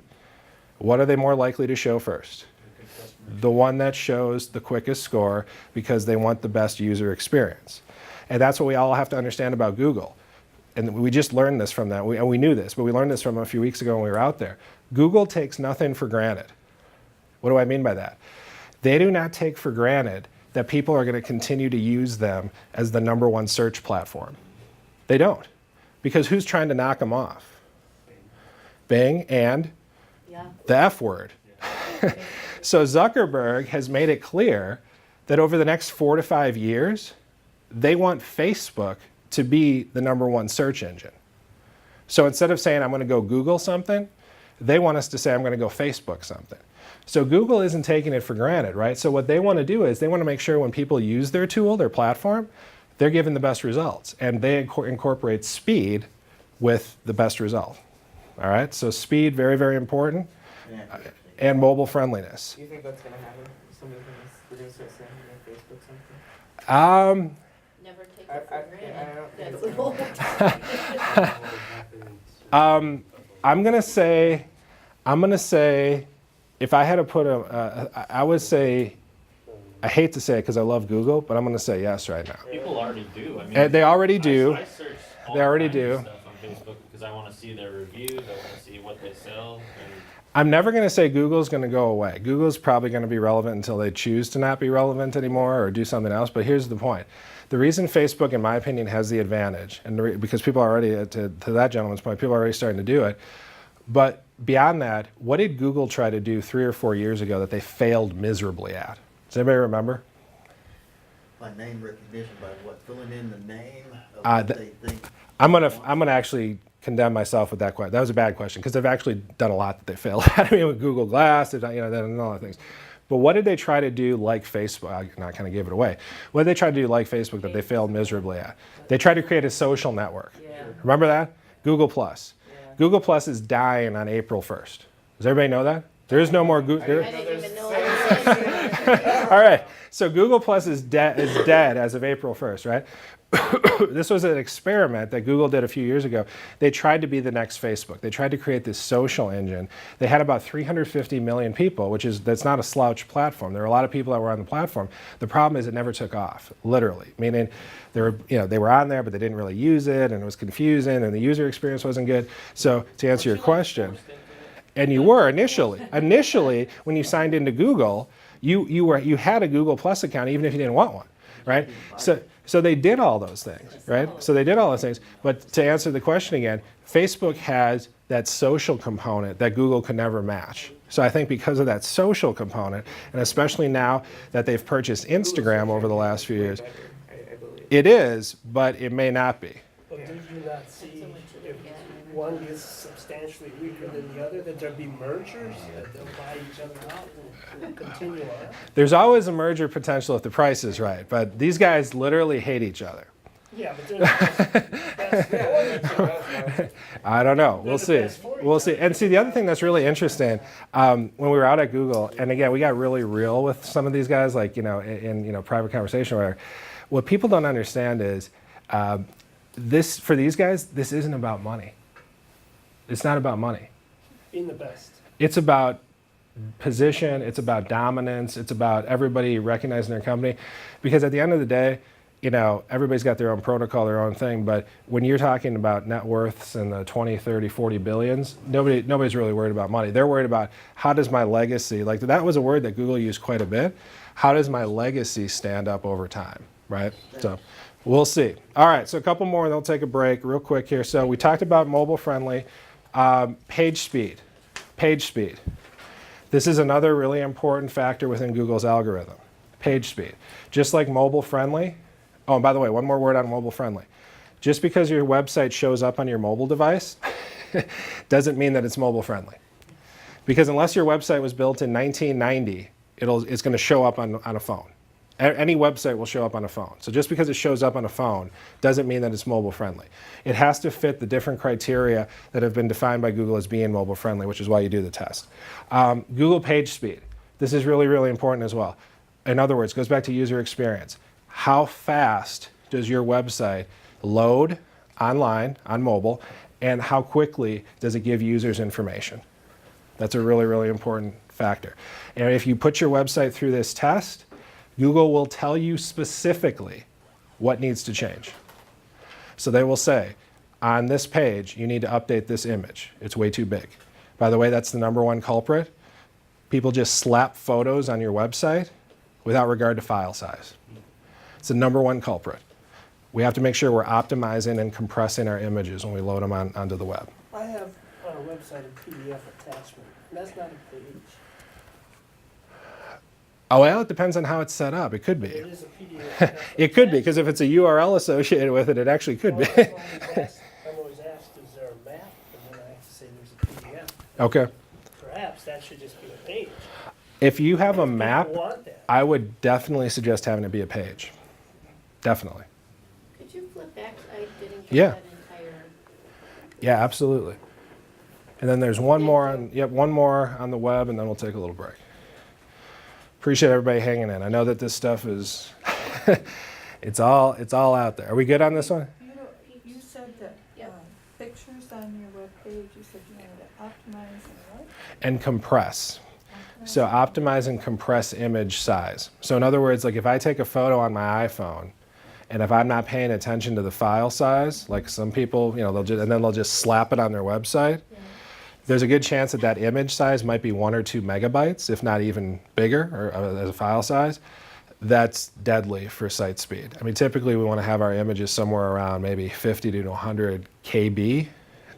what are they more likely to show first? The one that shows the quickest score because they want the best user experience. And that's what we all have to understand about Google. And we just learned this from that. We knew this, but we learned this from a few weeks ago when we were out there. Google takes nothing for granted. What do I mean by that? They do not take for granted that people are going to continue to use them as the #1 search platform. They don't. Because who's trying to knock them off? Bing and the F word. So Zuckerberg has made it clear that over the next 4 to 5 years, they want Facebook to be the #1 search engine. So instead of saying, I'm going to go Google something, they want us to say, I'm going to go Facebook something. So Google isn't taking it for granted, right? So what they want to do is they want to make sure when people use their tool, their platform, they're given the best results. And they incorporate speed with the best result. All right? So speed, very, very important. And mobile friendliness. Do you think that's gonna happen? Somebody's gonna start saying Facebook something? Never take it for I granted. I'm gonna say, if I had to put I would say, I hate to say it because I love Google, but I'm gonna say yes right now. People already do. I mean, And they already do. I search all They already kinds of do. stuff on Facebook because I want to see their reviews. I want to see what they sell. And I'm never going to say Google's going to go away. Google's probably going to be relevant until they choose to not be relevant anymore or do something else. But here's the point. The reason Facebook, in my opinion, has the advantage, and because people are already, to that gentleman's point, people are already starting to do it. But beyond that, what did Google try to do 3 or 4 years ago that they failed miserably at? Does anybody remember? By name recognition, by what, filling in the name of what they think. I'm gonna actually condemn myself with that question. That was a bad question because they've actually done a lot that they failed at. I mean, with Google Glass, they've done, they've done a lot of things. But what did they try to do like Facebook? I kind of gave it away. What did they try to do like Facebook that they failed miserably at? They tried to create a social network. Yeah. Remember that? Google Plus. Yeah. Google Plus is dying on April 1st. Does everybody know that? There is no more Google. I didn't even know it. All right. So Google Plus is dead as of April 1st, right? This was an experiment that Google did a few years ago. They tried to be the next Facebook. They tried to create this social engine. They had about 350 million people, that's not a slouch platform. There were a lot of people that were on the platform. The problem is it never took off, literally. Meaning they were on there, but they didn't really use it, and it was confusing, and the user experience wasn't good. So to answer your question, and you were initially, when you signed into Google, you had a Google Plus account even if you didn't want one, right? So they did all those things, right? So they did all those things. But to answer the question again, Facebook has that social component that Google could never match. So I think because of that social component, and especially now that they've purchased Instagram over the last few years, I believe. it is, but it may not be. But did you not see if one is substantially weaker than the other, that there'll be mergers, that they'll buy each other out and continue on? There's always a merger potential if the price is right, but these guys literally hate each other. Yeah, but there's I don't know. We'll the see. best for each We'll see. other. And see, the other thing that's really interesting, when we were out at Google, and again, we got really real with some of these guys, like, in private conversation or whatever. What people don't understand is, this, for these guys, this isn't about money. It's not about money. being the best. It's about position, it's about dominance, it's about everybody recognizing their company. Because at the end of the day, everybody's got their own protocol, their own thing, but when you're talking about net worths in the 20, 30, 40 billions, nobody's really worried about money. They're worried about how does my legacy, like that was a word that Google used quite a bit, how does my legacy stand up over time, right? So we'll see. All right, so a couple more and then we'll take a break real quick here. So we talked about mobile friendly, page speed. This is another really important factor within Google's algorithm, page speed. Just like mobile friendly, oh, and by the way, one more word on mobile friendly. Just because your website shows up on your mobile device doesn't mean that it's mobile friendly. Because unless your website was built in 1990, it's going to show up on a phone. Any website will show up on a phone. So just because it shows up on a phone doesn't mean that it's mobile friendly. It has to fit the different criteria that have been defined by Google as being mobile friendly, which is why you do the test. Google page speed. This is really, really important as well. In other words, it goes back to user experience. How fast does your website load online, on mobile, and how quickly does it give users information? That's a really, really important factor. And if you put your website through this test, Google will tell you specifically what needs to change. So they will say, on this page, you need to update this image. It's way too big. By the way, that's the #1 culprit. People just slap photos on your website without regard to file size. It's the #1 culprit. We have to make sure we're optimizing and compressing our images when we load them onto the web. I have on a website a PDF attachment, and that's not a page. Oh, well, it depends on how it's set up. It could be. It is a PDF. It could be, because if it's a URL associated with it, it actually could be. I'm always asked, is there a map? And then I have to say there's a PDF. Okay. Perhaps that should just be a page. If you have a People map, want that. I would definitely suggest having it be a page. Definitely. Could you flip back? I didn't get Yeah. that entire. Yeah, absolutely. And then there's one more on the web, and then we'll take a little break. Appreciate everybody hanging in. I know that this stuff is, it's all out there. Are we good on this one? You said that, pictures on your webpage, you said you wanted to optimize and what? And compress. So optimize and compress image size. So in other words, like if I take a photo on my iPhone, and if I'm not paying attention to the file size, like some people, they'll just slap it on their website. There's a good chance that that image size might be 1 or 2 megabytes, if not even bigger, or as a file size. That's deadly for site speed. I mean, typically we want to have our images somewhere around maybe 50 to 100 KB,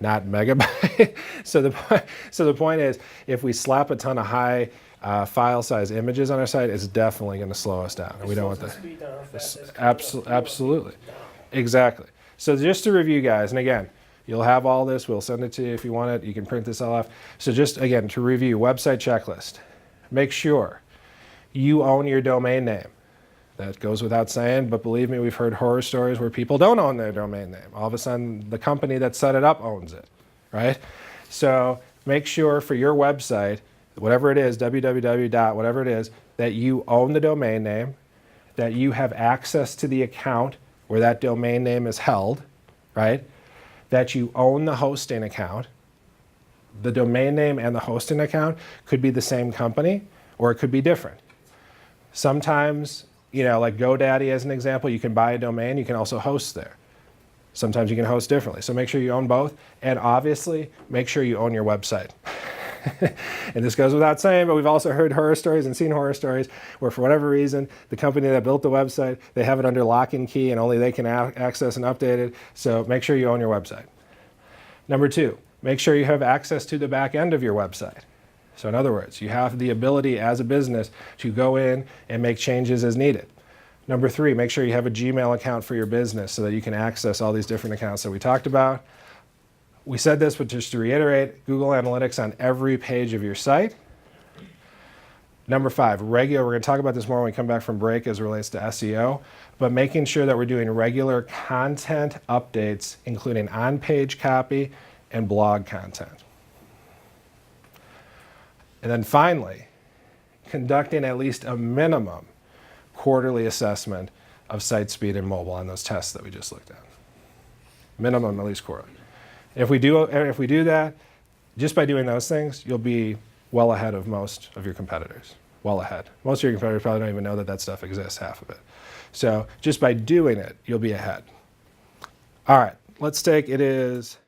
not megabyte. So the point is, if we slap a ton of high file size images on our site, it's definitely going to slow us down. And we don't want that. Absolutely. Exactly. So just to review, guys, and again, you'll have all this. We'll send it to you if you want it. You can print this all off. So just, again, to review, website checklist. Make sure you own your domain name. That goes without saying, but believe me, we've heard horror stories where people don't own their domain name. All of a sudden, the company that set it up owns it, right? So make sure for your website, whatever it is, www. Whatever it is, that you own the domain name, that you have access to the account where that domain name is held, right? That you own the hosting account. The domain name and the hosting account could be the same company, or it could be different. Sometimes, like GoDaddy as an example, you can buy a domain, you can also host there. Sometimes you can host differently. So make sure you own both, and obviously make sure you own your website. And this goes without saying, but we've also heard horror stories and seen horror stories where for whatever reason, the company that built the website, they have it under lock and key and only they can access and update it. So make sure you own your website. Number two, make sure you have access to the back end of your website. So in other words, you have the ability as a business to go in and make changes as needed. Number three, make sure you have a Gmail account for your business so that you can access all these different accounts that we talked about. We said this, but just to reiterate, Google Analytics on every page of your site. Number five, regular, we're going to talk about this more when we come back from break as it relates to SEO, but making sure that we're doing regular content updates, including on-page copy and blog content. And then finally, conducting at least a minimum quarterly assessment of site speed and mobile on those tests that we just looked at. Minimum at least quarterly. If we do that, just by doing those things, you'll be well ahead of most of your competitors. Well ahead. Most of your competitors probably don't even know that that stuff exists, half of it. So just by doing it, you'll be ahead. All right, let's take, it is